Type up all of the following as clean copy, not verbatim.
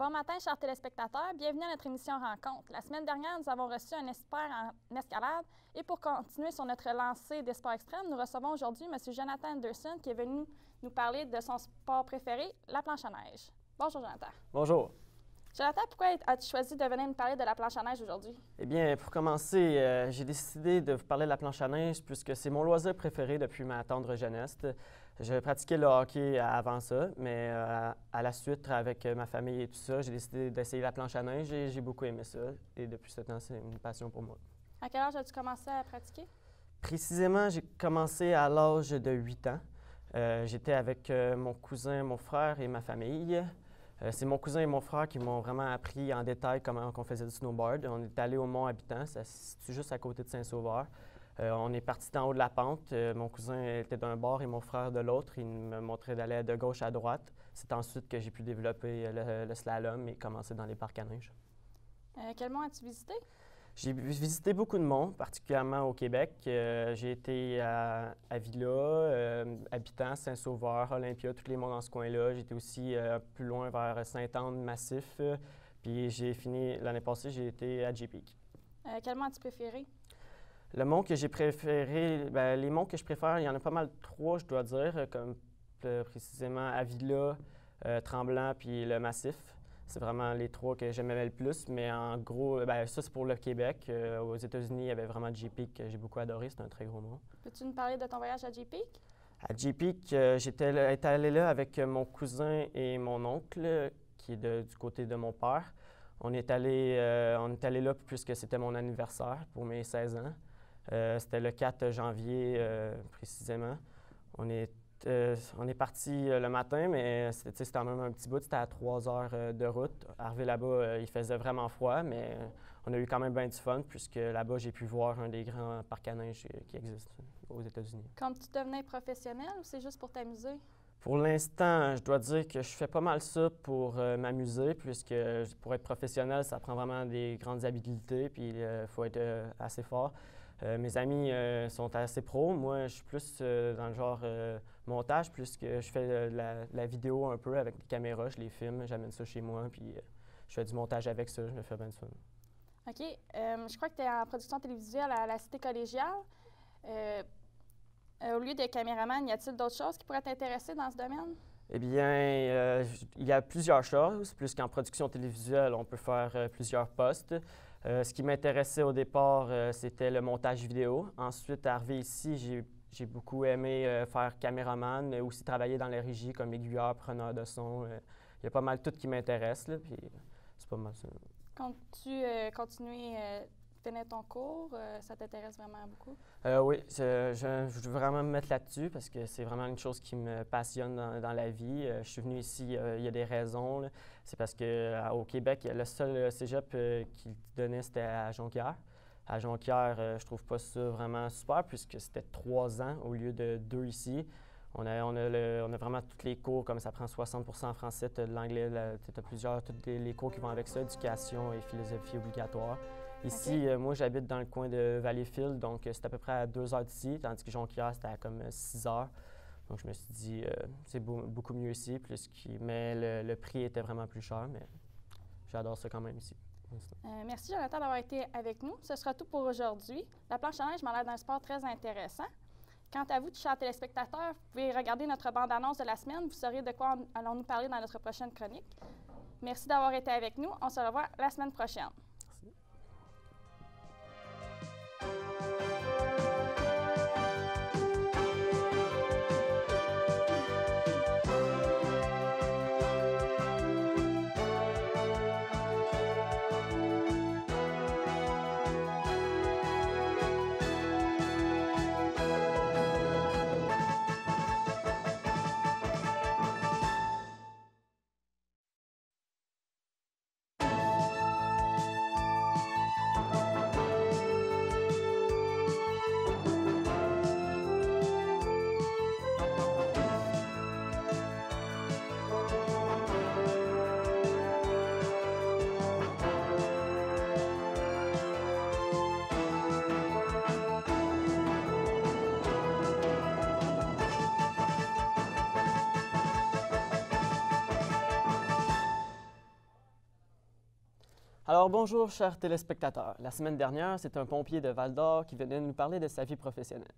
Bon matin, chers téléspectateurs. Bienvenue à notre émission Rencontre. La semaine dernière, nous avons reçu un expert en escalade. Et pour continuer sur notre lancée des sports extrêmes, nous recevons aujourd'hui M. Jonathan Anderson qui est venu nous parler de son sport préféré, la planche à neige. Bonjour, Jonathan. Bonjour. Jonathan, pourquoi as-tu choisi de venir nous parler de la planche à neige aujourd'hui? Eh bien, pour commencer, j'ai décidé de vous parler de la planche à neige puisque c'est mon loisir préféré depuis ma tendre jeunesse. Je pratiquais le hockey avant ça, mais à la suite, avec ma famille et tout ça, j'ai décidé d'essayer la planche à neige et j'ai beaucoup aimé ça. Et depuis ce temps, c'est une passion pour moi. À quel âge as-tu commencé à pratiquer? Précisément, j'ai commencé à l'âge de 8 ans. J'étais avec mon cousin, mon frère et ma famille. C'est mon cousin et mon frère qui m'ont vraiment appris en détail comment on faisait du snowboard. On est allé au Mont Habitant, ça se situe juste à côté de Saint-Sauveur. On est parti d'en haut de la pente. Mon cousin était d'un bord et mon frère de l'autre. Il me montrait d'aller de gauche à droite. C'est ensuite que j'ai pu développer le slalom et commencer dans les parcs à neige. Quel mont as-tu visité? J'ai visité beaucoup de monts, particulièrement au Québec. J'ai été à Villa, Habitant, Saint-Sauveur, Olympia, tous les monts dans ce coin-là. J'étais aussi plus loin vers Sainte-Anne, Massif. Puis j'ai fini l'année passée, j'ai été à J-Peak. Quel mont as-tu préféré? Le mont que j'ai préféré, bien, les monts que je préfère, il y en a pas mal trois, je dois dire, comme précisément Avila, Tremblant puis le Massif. C'est vraiment les trois que j'aimais le plus, mais en gros, bien, ça c'est pour le Québec. Aux États-Unis, il y avait vraiment J-Peak que j'ai beaucoup adoré, c'est un très gros mont. Peux-tu nous parler de ton voyage à J-Peak? À J-Peak, j'étais allé là avec mon cousin et mon oncle, qui est du côté de mon père. On est allé là puisque c'était mon anniversaire pour mes 16 ans. C'était le 4 janvier précisément. On est parti le matin, mais c'était quand même un petit bout. C'était à 3 heures de route. Arrivé là-bas, il faisait vraiment froid, mais on a eu quand même bien du fun puisque là-bas, j'ai pu voir un des grands parcs à neige qui existent aux États-Unis. Comptes-tu devenir professionnel ou c'est juste pour t'amuser? Pour l'instant, je dois dire que je fais pas mal ça pour m'amuser, puisque pour être professionnel, ça prend vraiment des grandes habiletés, puis il faut être assez fort. Mes amis sont assez pros. Moi, je suis plus dans le genre montage, puisque je fais la vidéo un peu avec des caméras, je les filme, j'amène ça chez moi, puis je fais du montage avec ça, je me fais bien du fun. OK. Je crois que tu es en production télévisuelle à la Cité collégiale. Au lieu de caméraman, y a-t-il d'autres choses qui pourraient t'intéresser dans ce domaine? Eh bien, il y a plusieurs choses. Plus qu'en production télévisuelle, on peut faire plusieurs postes. Ce qui m'intéressait au départ, c'était le montage vidéo. Ensuite, arrivé ici, j'ai beaucoup aimé faire caméraman, mais aussi travailler dans les régies comme aiguilleur, preneur de son. Il y a pas mal tout qui m'intéresse, là, puis c'est pas mal ça. Comptes-tu continuer finir ton cours? Ça t'intéresse vraiment beaucoup? Oui, je veux vraiment me mettre là-dessus parce que c'est vraiment une chose qui me passionne dans la vie. Je suis venu ici, il y a des raisons, là. C'est parce qu'au Québec, le seul cégep qui donnait, c'était à Jonquière. À Jonquière, je trouve pas ça vraiment super puisque c'était 3 ans au lieu de 2 ici. On a vraiment tous les cours, comme ça prend 60% en français, tu as de l'anglais, tu as tous les cours qui vont avec ça, éducation et philosophie obligatoire. Ici, Okay. moi, j'habite dans le coin de Valleyfield, donc c'est à peu près à 2 heures d'ici, tandis que Jonquière, c'était à comme 6 heures. Donc, je me suis dit, c'est beaucoup mieux ici, mais le prix était vraiment plus cher, mais j'adore ça quand même ici. Merci, Jonathan, d'avoir été avec nous. Ce sera tout pour aujourd'hui. La planche à neige m'a l'air d'un sport très intéressant. Quant à vous, chers téléspectateurs, vous pouvez regarder notre bande-annonce de la semaine. Vous saurez de quoi allons-nous parler dans notre prochaine chronique. Merci d'avoir été avec nous. On se revoit la semaine prochaine. Alors bonjour, chers téléspectateurs. La semaine dernière, c'est un pompier de Val-d'Or qui venait nous parler de sa vie professionnelle.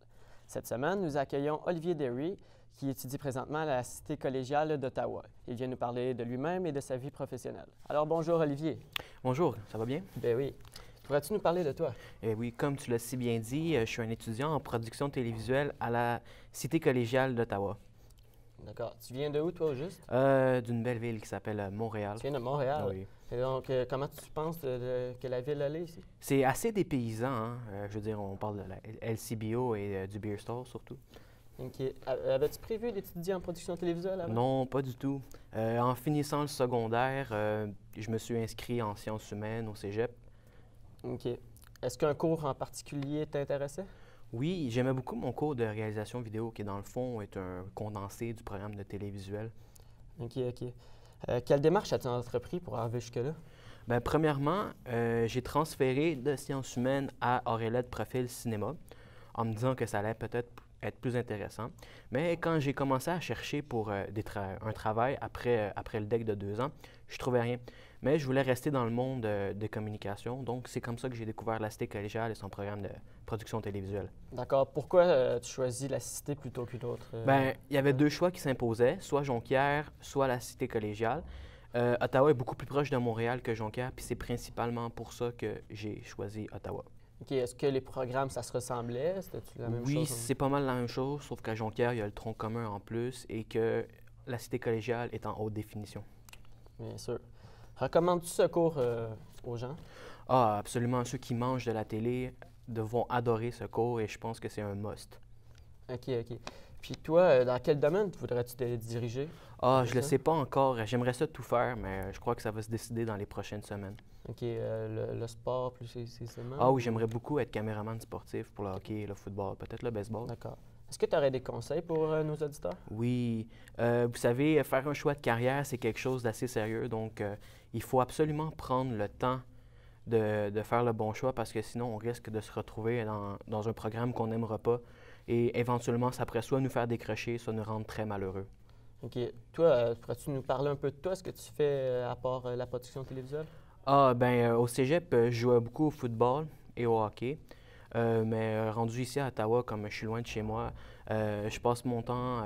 Cette semaine, nous accueillons Olivier Derry, qui étudie présentement à la Cité collégiale d'Ottawa. Il vient nous parler de lui-même et de sa vie professionnelle. Alors bonjour, Olivier. Bonjour, ça va bien? Ben oui. Pourrais-tu nous parler de toi? Eh oui, comme tu l'as si bien dit, je suis un étudiant en production télévisuelle à la Cité collégiale d'Ottawa. D'accord. Tu viens de où, toi, au juste? D'une belle ville qui s'appelle Montréal. Tu viens de Montréal. Oui. Et donc, comment tu penses que la ville allait ici? C'est assez dépaysant, hein? Je veux dire, on parle de la LCBO et du Beer Store surtout. OK. Avais-tu prévu d'étudier en production télévisuelle avant? Non, pas du tout. En finissant le secondaire, je me suis inscrit en sciences humaines au cégep. OK. Est-ce qu'un cours en particulier t'intéressait? Oui, j'aimais beaucoup mon cours de réalisation vidéo qui, dans le fond, est un condensé du programme de télévisuel. OK, OK. Quelle démarche as-tu entrepris pour arriver jusque-là? Bien, premièrement, j'ai transféré de sciences humaines à Orelette Profil Cinéma en me disant que ça allait peut-être être plus intéressant. Mais quand j'ai commencé à chercher pour un travail après le DEC de 2 ans, je trouvais rien. Mais je voulais rester dans le monde de communication, donc c'est comme ça que j'ai découvert la Cité collégiale et son programme de production télévisuelle. D'accord. Pourquoi tu choisis la Cité plutôt qu'une autre? Bien, il y avait 2 choix qui s'imposaient, soit Jonquière, soit la Cité collégiale. Ottawa est beaucoup plus proche de Montréal que Jonquière, puis c'est principalement pour ça que j'ai choisi Ottawa. OK. Est-ce que les programmes, ça se ressemblait? C'était-tu la même chose? Oui, c'est pas mal la même chose, sauf qu'à Jonquière, il y a le tronc commun en plus et que la Cité collégiale est en haute définition. Bien sûr. Recommandes-tu ce cours aux gens? Ah, absolument. Ceux qui mangent de la télé vont adorer ce cours et je pense que c'est un must. OK, OK. Puis toi, dans quel domaine voudrais-tu te diriger? Ah, C'est je le ça? sais pas encore. J'aimerais ça tout faire, mais je crois que ça va se décider dans les prochaines semaines. OK. Le sport plus précisément? Ah oui, j'aimerais beaucoup être caméraman sportif pour le hockey, le football, peut-être le baseball. D'accord. Est-ce que tu aurais des conseils pour nos auditeurs? Oui, vous savez, faire un choix de carrière, c'est quelque chose d'assez sérieux, donc il faut absolument prendre le temps de faire le bon choix parce que sinon, on risque de se retrouver dans un programme qu'on n'aimera pas et éventuellement, ça pourrait soit nous faire décrocher, soit nous rendre très malheureux. OK. Toi, pourrais-tu nous parler un peu de toi, ce que tu fais à part la production télévisuelle? Ah, ben au cégep, je jouais beaucoup au football et au hockey. Mais rendu ici à Ottawa, comme je suis loin de chez moi, je passe mon temps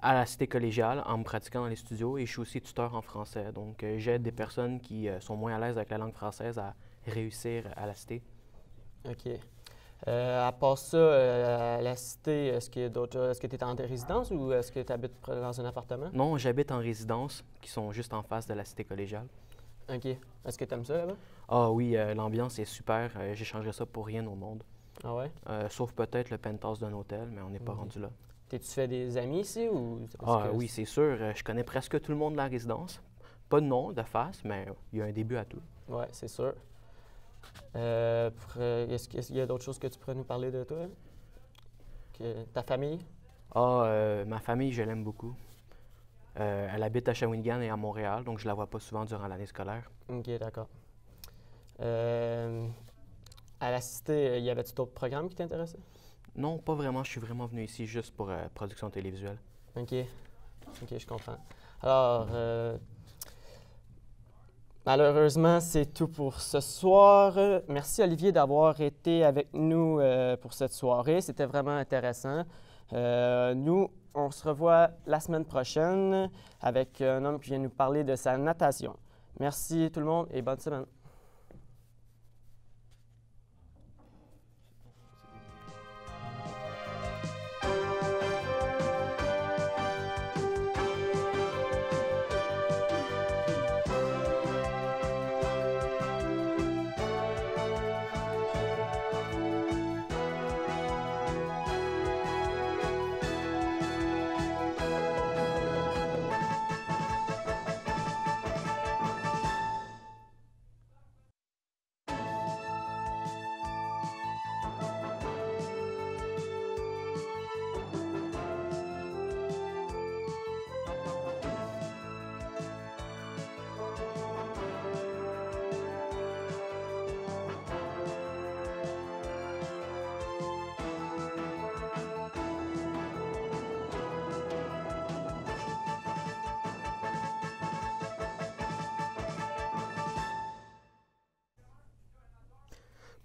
à la cité collégiale en me pratiquant dans les studios et je suis aussi tuteur en français. Donc, j'aide des personnes qui sont moins à l'aise avec la langue française à réussir à la cité. OK. À part ça, à la cité, est-ce qu'il y a d'autres choses? Est-ce que tu es en résidence ou est-ce que tu habites dans un appartement? Non, j'habite en résidence qui sont juste en face de la cité collégiale. OK. Est-ce que tu aimes ça là-bas? Ah oui, l'ambiance est super. J'échangerais ça pour rien au monde. Ah ouais? Sauf peut-être le penthouse d'un hôtel, mais on n'est pas rendu là. Tu fais des amis ici ou c'est parce Ah que oui, c'est sûr. Je connais presque tout le monde de la résidence. Pas de nom, de face, mais il y a un début à tout. Oui, c'est sûr. Est-ce qu'il y a d'autres choses que tu pourrais nous parler de toi? Ta famille? Ah, ma famille, je l'aime beaucoup. Elle habite à Shawinigan et à Montréal, donc je la vois pas souvent durant l'année scolaire. OK, d'accord. À la cité, y avait-tu d'autres programmes qui t'intéressaient? Non, pas vraiment. Je suis vraiment venu ici juste pour production télévisuelle. OK. OK, je comprends. Alors, malheureusement, c'est tout pour ce soir. Merci Olivier d'avoir été avec nous pour cette soirée. C'était vraiment intéressant. Nous, on se revoit la semaine prochaine avec un homme qui vient nous parler de sa natation. Merci tout le monde et bonne semaine.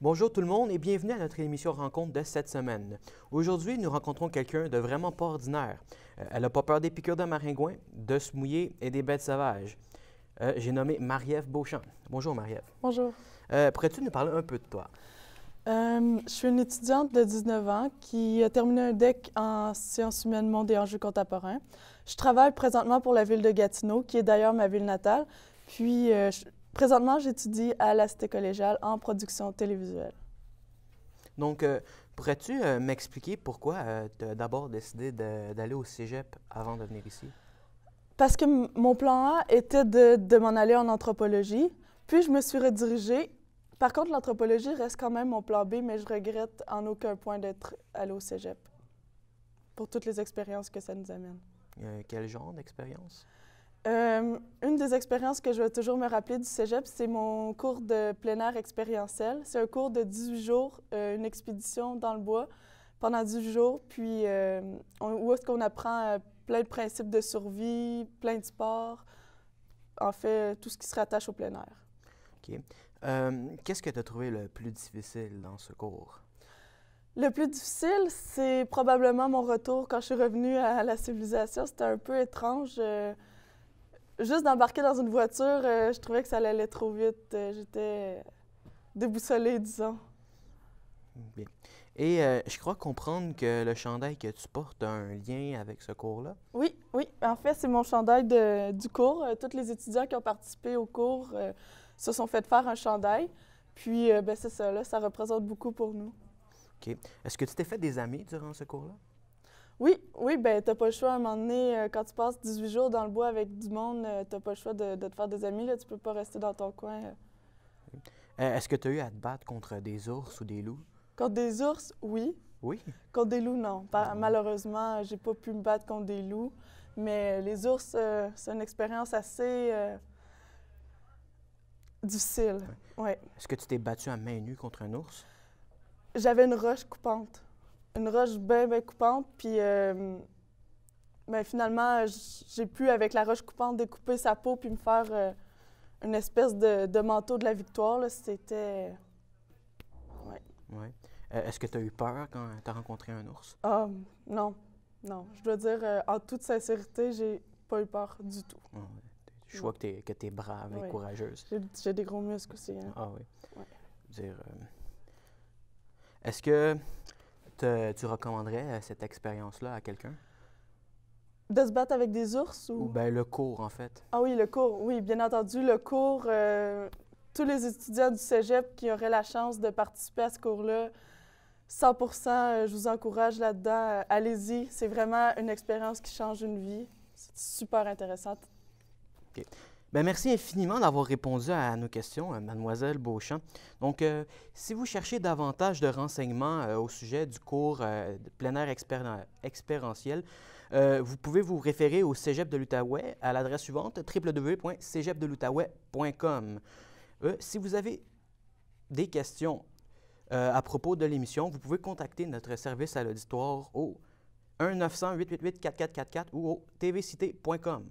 Bonjour tout le monde et bienvenue à notre émission Rencontre de cette semaine. Aujourd'hui, nous rencontrons quelqu'un de vraiment pas ordinaire. Elle n'a pas peur des piqûres de maringouins, de se mouiller et des bêtes sauvages. J'ai nommé Marie-Ève Beauchamp. Bonjour Marie-Ève. Bonjour. Pourrais-tu nous parler un peu de toi? Je suis une étudiante de 19 ans qui a terminé un DEC en sciences humaines, monde et enjeux contemporains. Je travaille présentement pour la ville de Gatineau, qui est d'ailleurs ma ville natale. Puis, présentement, j'étudie à la Cité collégiale en production télévisuelle. Donc, pourrais-tu m'expliquer pourquoi tu as d'abord décidé d'aller au cégep avant de venir ici? Parce que mon plan A était de m'en aller en anthropologie, puis je me suis redirigée. Par contre, l'anthropologie reste quand même mon plan B, mais je regrette en aucun point d'être allée au cégep pour toutes les expériences que ça nous amène. Quel genre d'expérience? Une des expériences que je vais toujours me rappeler du cégep, c'est mon cours de plein air expérientiel. C'est un cours de 18 jours, une expédition dans le bois pendant 18 jours, puis où est-ce qu'on apprend plein de principes de survie, plein de sports, en fait, tout ce qui se rattache au plein air. OK. Qu'est-ce que tu as trouvé le plus difficile dans ce cours? Le plus difficile, c'est probablement mon retour quand je suis revenue à la civilisation. C'était un peu étrange. Juste d'embarquer dans une voiture, je trouvais que ça allait trop vite. J'étais déboussolée, disons. Bien. Et je crois comprendre que le chandail que tu portes a un lien avec ce cours-là? Oui, oui. En fait, c'est mon chandail du cours. Tous les étudiants qui ont participé au cours se sont fait faire un chandail. Puis, ben, c'est ça, là, ça représente beaucoup pour nous. OK. Est-ce que tu t'es fait des amis durant ce cours-là? Oui, oui, ben t'as pas le choix à un moment donné, quand tu passes 18 jours dans le bois avec du monde, t'as pas le choix de te faire des amis, là, tu peux pas rester dans ton coin. Est-ce que tu as eu à te battre contre des ours ou des loups? Contre des ours, oui. Oui? Contre des loups, non. Malheureusement, j'ai pas pu me battre contre des loups, mais les ours, c'est une expérience assez difficile. Ouais. Est-ce que tu t'es battu à main nue contre un ours? J'avais une roche coupante. Une roche bien, bien coupante, puis ben, finalement, j'ai pu, avec la roche coupante, découper sa peau puis me faire une espèce de manteau de la victoire. Là. C'était... Ouais. Oui. Est-ce que tu as eu peur quand tu as rencontré un ours? Ah, non. Non. Je dois dire, en toute sincérité, j'ai pas eu peur du tout. Oh, je vois que tu es brave et courageuse. J'ai des gros muscles aussi. Hein. Ah oui. Ouais. Dire, est-ce que tu recommanderais cette expérience-là à quelqu'un? De se battre avec des ours ou... Bien, le cours, en fait. Ah oui, le cours. Oui, bien entendu, le cours. Tous les étudiants du cégep qui auraient la chance de participer à ce cours-là, 100%, je vous encourage là-dedans. Allez-y. C'est vraiment une expérience qui change une vie. C'est super intéressant. OK. Bien, merci infiniment d'avoir répondu à nos questions, Mademoiselle Beauchamp. Donc, si vous cherchez davantage de renseignements au sujet du cours de plein air expérientiel, vous pouvez vous référer au Cégep de l'Outaouais à l'adresse suivante, www.cégepdeloutaouais.com. Si vous avez des questions à propos de l'émission, vous pouvez contacter notre service à l'auditoire au 1-900-888-4444 ou au tvcité.com.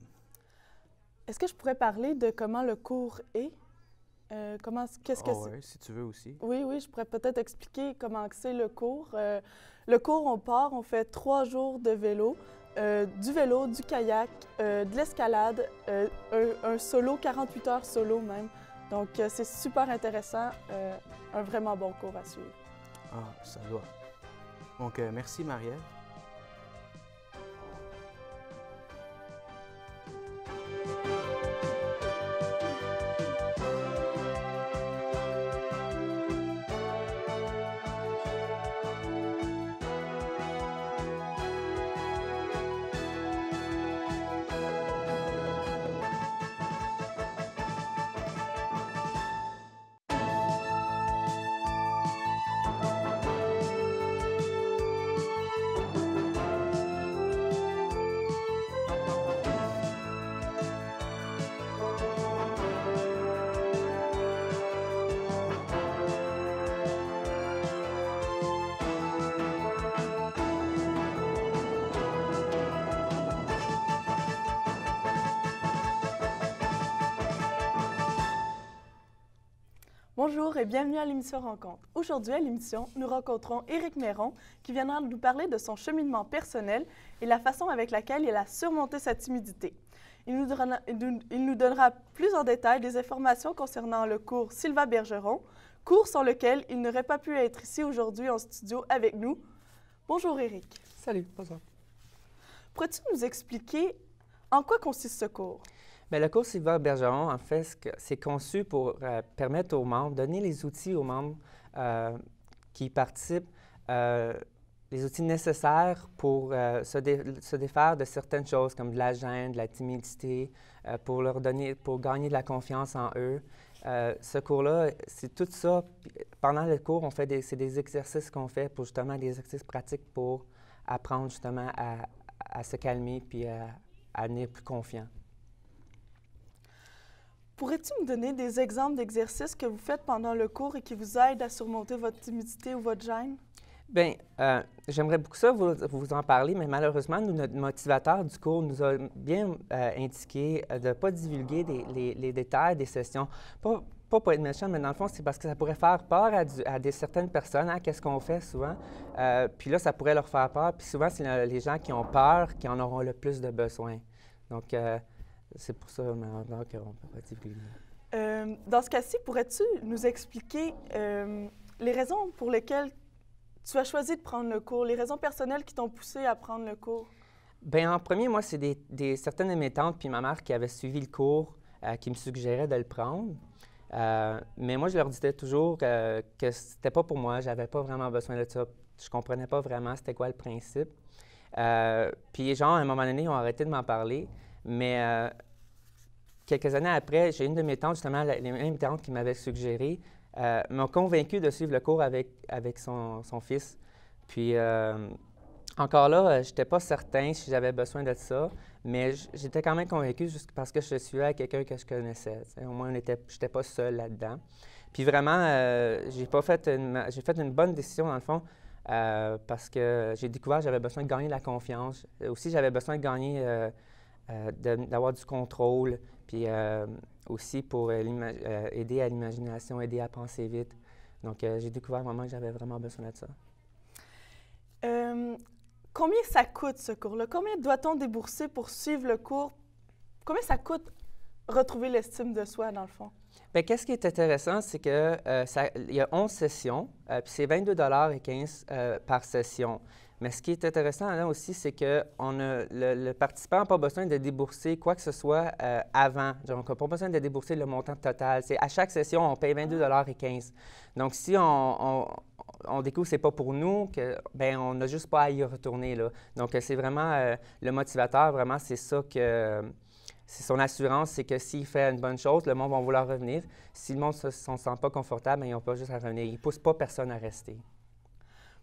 Est-ce que je pourrais parler de comment le cours est? Qu'est-ce que c'est? Oui, si tu veux aussi. Oui, oui, je pourrais peut-être expliquer comment c'est le cours. Le cours, on fait 3 jours de vélo, du kayak, de l'escalade, un solo, 48 heures solo même. Donc, c'est super intéressant, un vraiment bon cours à suivre. Ah, ça doit. Donc, merci Marie-Ève. Bonjour et bienvenue à l'émission Rencontre. Aujourd'hui à l'émission, nous rencontrons Éric Méron qui viendra nous parler de son cheminement personnel et la façon avec laquelle il a surmonté sa timidité. Il nous donnera plus en détail des informations concernant le cours Sylva Bergeron, cours sans lequel il n'aurait pas pu être ici aujourd'hui en studio avec nous. Bonjour Éric. Salut, bonjour. Pourrais-tu nous expliquer en quoi consiste ce cours? Bien, le cours Sylva Bergeron, en fait, c'est conçu pour permettre aux membres, donner les outils aux membres qui participent, les outils nécessaires pour se défaire de certaines choses comme de la gêne, de la timidité, pour gagner de la confiance en eux. Ce cours-là, c'est tout ça. Pendant le cours, c'est des exercices qu'on fait pour justement des exercices pratiques pour apprendre justement à se calmer puis à devenir plus confiant. Pourrais-tu me donner des exemples d'exercices que vous faites pendant le cours et qui vous aident à surmonter votre timidité ou votre gêne? Bien, j'aimerais beaucoup ça vous en parler, mais malheureusement, notre motivateur du cours nous a bien indiqué de ne pas divulguer les détails des sessions. Pas pour être méchant, mais dans le fond, c'est parce que ça pourrait faire peur à certaines personnes. Hein, qu'est-ce qu'on fait souvent? Puis là, ça pourrait leur faire peur. Puis souvent, c'est les gens qui ont peur qui en auront le plus de besoin. Donc, c'est pour ça maintenant qu'on ne peut pas divulguer. Dans ce cas-ci, pourrais-tu nous expliquer les raisons pour lesquelles tu as choisi de prendre le cours, les raisons personnelles qui t'ont poussé à prendre le cours? Bien, en premier, moi, c'est certaines de mes tantes puis ma mère qui avaient suivi le cours, qui me suggéraient de le prendre. Mais moi, je leur disais toujours que c'était pas pour moi, j'avais pas vraiment besoin de ça. Je comprenais pas vraiment c'était quoi le principe. Puis, genre, à un moment donné, ils ont arrêté de m'en parler. Mais quelques années après, j'ai une de mes tantes, justement, les mêmes tantes qui m'avaient suggéré, m'ont convaincu de suivre le cours avec son fils. Puis, encore là, je n'étais pas certain si j'avais besoin de ça, mais j'étais quand même convaincu juste parce que je suivais avec quelqu'un que je connaissais. Au moins, je n'étais pas seul là-dedans. Puis vraiment, j'ai fait une bonne décision, dans le fond, parce que j'ai découvert que j'avais besoin de gagner de la confiance. Aussi, j'avais besoin de gagner, d'avoir du contrôle, puis aussi pour aider à l'imagination, aider à penser vite. Donc, j'ai découvert vraiment que j'avais vraiment besoin de ça. Combien ça coûte, ce cours-là? Combien doit-on débourser pour suivre le cours? Combien ça coûte retrouver l'estime de soi, dans le fond? Bien, qu'est-ce qui est intéressant, c'est qu'il y a 11 sessions, puis c'est 22,15 par session. Mais ce qui est intéressant là aussi, c'est que le participant n'a pas besoin de débourser quoi que ce soit avant. Donc, on n'a pas besoin de débourser le montant total. À chaque session, on paye 22,15 $. Donc, si on découvre que ce n'est pas pour nous, bien, on n'a juste pas à y retourner, là. Donc, c'est vraiment le motivateur, vraiment, c'est ça que... C'est son assurance, c'est que s'il fait une bonne chose, le monde va vouloir revenir. Si le monde ne se sent pas confortable, bien, ils n'ont pas juste à revenir. Ils ne poussent pas personne à rester.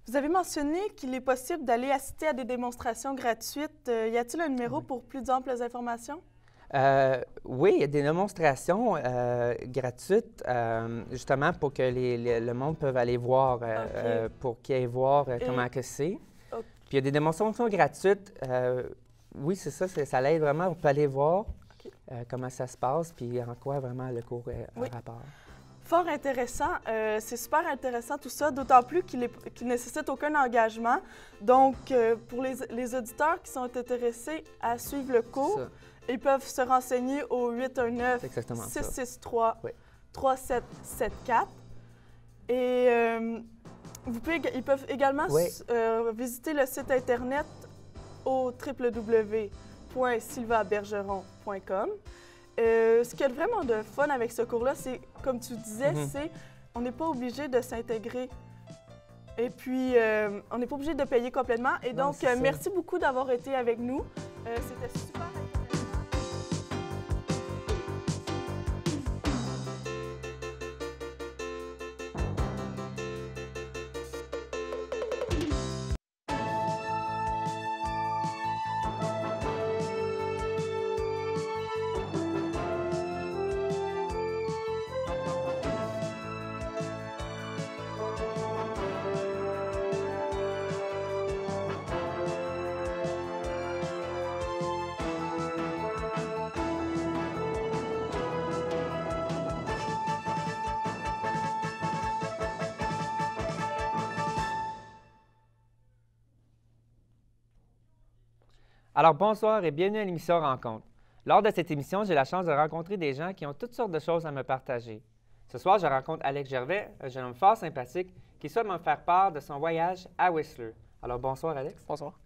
Vous avez mentionné qu'il est possible d'aller assister à des démonstrations gratuites. Y a-t-il un numéro pour plus d'amples informations? Oui, il y a des démonstrations gratuites, justement pour que le monde puisse aller voir, pour qu'ils aillent voir comment que c'est. Okay. Puis il y a des démonstrations gratuites. Oui, c'est ça, ça l'aide vraiment. On peut aller voir comment ça se passe, puis en quoi vraiment le cours est en rapport. Fort intéressant. C'est super intéressant tout ça, d'autant plus qu'il nécessite aucun engagement. Donc, pour les auditeurs qui sont intéressés à suivre le cours, ils peuvent se renseigner au 819-663-3774. Et ils peuvent également visiter le site Internet au www.sylvabergeron.com. Ce qui est vraiment de fun avec ce cours-là, c'est, comme tu disais, on n'est pas obligé de s'intégrer. Et puis, on n'est pas obligé de payer complètement. Et donc, merci beaucoup d'avoir été avec nous. C'était super intéressant. Alors bonsoir et bienvenue à l'émission Rencontre. Lors de cette émission, j'ai la chance de rencontrer des gens qui ont toutes sortes de choses à me partager. Ce soir, je rencontre Alex Gervais, un jeune homme fort sympathique qui souhaite me faire part de son voyage à Whistler. Alors bonsoir Alex. Bonsoir.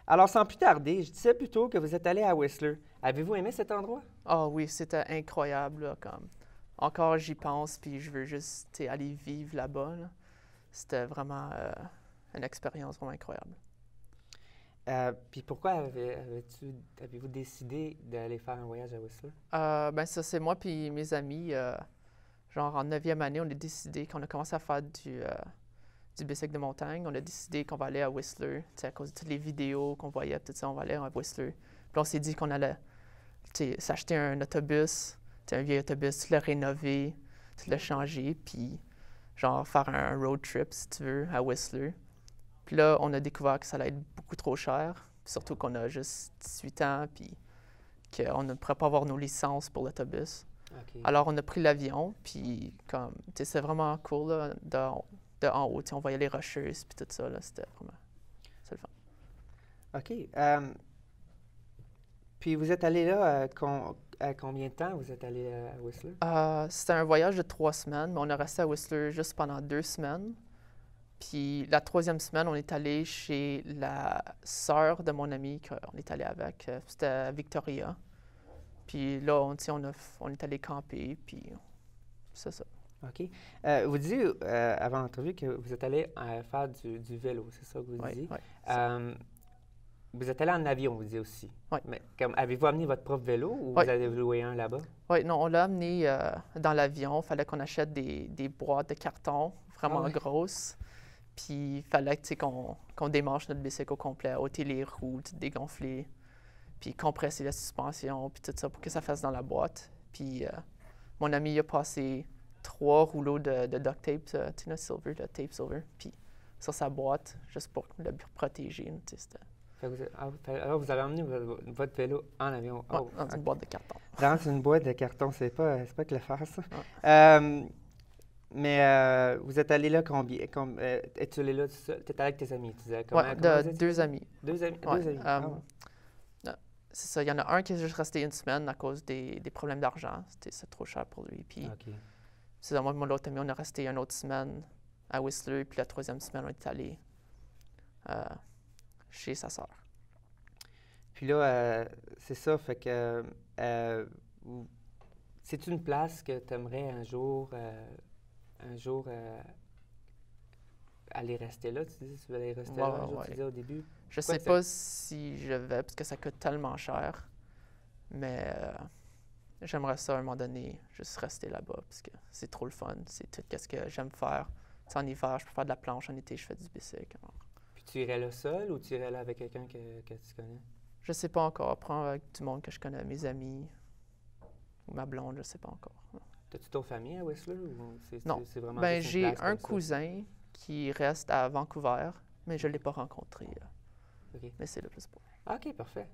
Alors sans plus tarder, je disais plutôt que vous êtes allé à Whistler. Avez-vous aimé cet endroit? Ah oui, c'était incroyable, là, comme... Encore, j'y pense, puis je veux juste tu sais, aller vivre là-bas. Là. C'était vraiment une expérience vraiment incroyable. Puis pourquoi avez-vous décidé d'aller faire un voyage à Whistler? Ben ça, c'est moi puis mes amis. Genre, en 9e année, on a décidé qu'on a commencé à faire du bicycle de montagne. On a décidé qu'on va aller à Whistler. Tu sais, à cause de toutes les vidéos qu'on voyait, tout ça, on va aller à Whistler. Puis on s'est dit qu'on allait s'acheter un autobus, un vieil autobus, tu l'as rénové, tu l'as changé, puis genre faire un road trip, si tu veux, à Whistler. Puis là, on a découvert que ça allait être beaucoup trop cher, surtout qu'on a juste 18 ans, puis qu'on ne pourrait pas avoir nos licences pour l'autobus. Okay. Alors, on a pris l'avion, puis comme, tu sais, c'est vraiment cool, là, de en haut, tu sais, on voyait les rocheuses, puis tout ça, là, c'était vraiment, c'est le fun. OK. Puis vous êtes allé là à combien de temps vous êtes allé à Whistler? C'était un voyage de 3 semaines, mais on a resté à Whistler juste pendant 2 semaines. Puis la 3e semaine, on est allé chez la sœur de mon ami qu'on est allé avec. C'était à Victoria. Puis là, on est allé camper, puis c'est ça. OK. Vous disiez avant l'entrevue que vous êtes allé faire du vélo, c'est ça que vous disiez? Oui. Vous êtes allé en avion, vous disiez aussi. Oui. Mais avez-vous amené votre propre vélo ou vous avez loué un là-bas? Oui, non, on l'a amené dans l'avion. Il fallait qu'on achète des boîtes de carton vraiment grosses. Puis il fallait qu'on démanche notre bicycle au complet, ôter les roues, dégonfler, puis compresser la suspension, puis tout ça pour que ça fasse dans la boîte. Puis mon ami il a passé 3 rouleaux de duct tape, Tina Silver, de tape silver, puis sur sa boîte, juste pour le protéger. Alors vous avez emmené votre vélo en avion? Dans une boîte de carton. Dans une boîte de carton, c'est pas que le faire, ça. Ouais. Mais vous êtes allé là combien? Es-tu allé là tout seul? Tu étais avec tes amis, tu disais? Oui, 2 amis. 2 amis? Ouais, 2 amis. C'est ça. Il y en a un qui est juste resté 1 semaine à cause des problèmes d'argent. C'est trop cher pour lui. Puis, c'est ça, moi et mon autre ami, on est resté 1 autre semaine à Whistler. Puis la 3e semaine, on est allé chez sa sœur. Puis là, c'est ça, fait que c'est une place que tu aimerais un jour aller rester là, tu dis? Tu veux aller rester là un jour, tu disais au début? Je sais pas si je vais, parce que ça coûte tellement cher, mais j'aimerais ça à un moment donné, juste rester là-bas, parce que c'est trop le fun, c'est tout ce que j'aime faire. T'sais, en hiver, je peux faire de la planche, en été, je fais du bicycle. Alors. Puis tu irais là seul ou tu irais là avec quelqu'un que tu connais? Je sais pas encore. Prendre avec du monde que je connais, mes amis ou ma blonde, je sais pas encore. T'as-tu ton famille à Whistler ou non. C'est vraiment ben, j'ai un cousin qui reste à Vancouver, mais je ne l'ai pas rencontré. Mais c'est le plus beau. OK, parfait.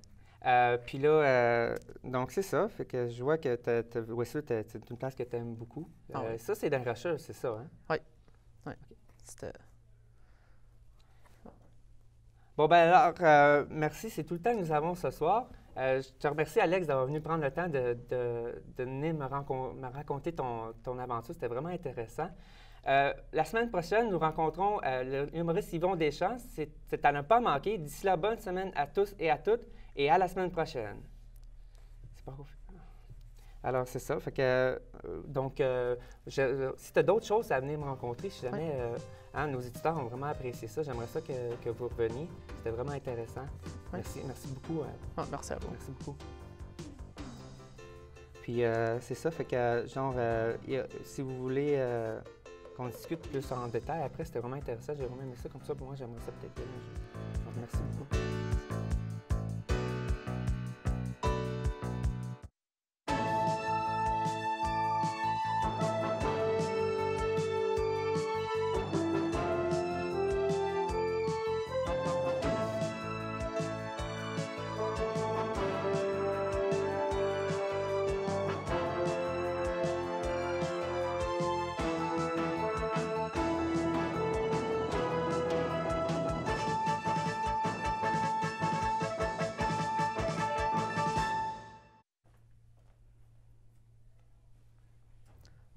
Puis là, donc c'est ça. Fait que je vois que Whistler, c'est une place que tu aimes beaucoup. Oui. Ça, c'est dans les Rocheuses, c'est ça, hein? Oui. Okay. C'était... Bon, ben alors, merci. C'est tout le temps que nous avons ce soir. Je te remercie, Alex, d'avoir venu prendre le temps de venir me raconter ton aventure. C'était vraiment intéressant. La semaine prochaine, nous rencontrons l'humoriste Yvon Deschamps. C'est à ne pas manquer. D'ici là, bonne semaine à tous et à toutes. Et à la semaine prochaine. C'est pas ouf. Alors, c'est ça. Fait que, donc, si tu as d'autres choses à venir me rencontrer, si jamais nos éditeurs ont vraiment apprécié ça, j'aimerais ça que vous reveniez. C'était vraiment intéressant. Oui. Merci beaucoup. Merci à vous. Merci beaucoup. Puis, c'est ça. Fait que, genre, si vous voulez qu'on discute plus en détail après, c'était vraiment intéressant. J'ai vraiment aimé ça. Comme ça, pour moi, j'aimerais ça peut-être. Donc, merci beaucoup.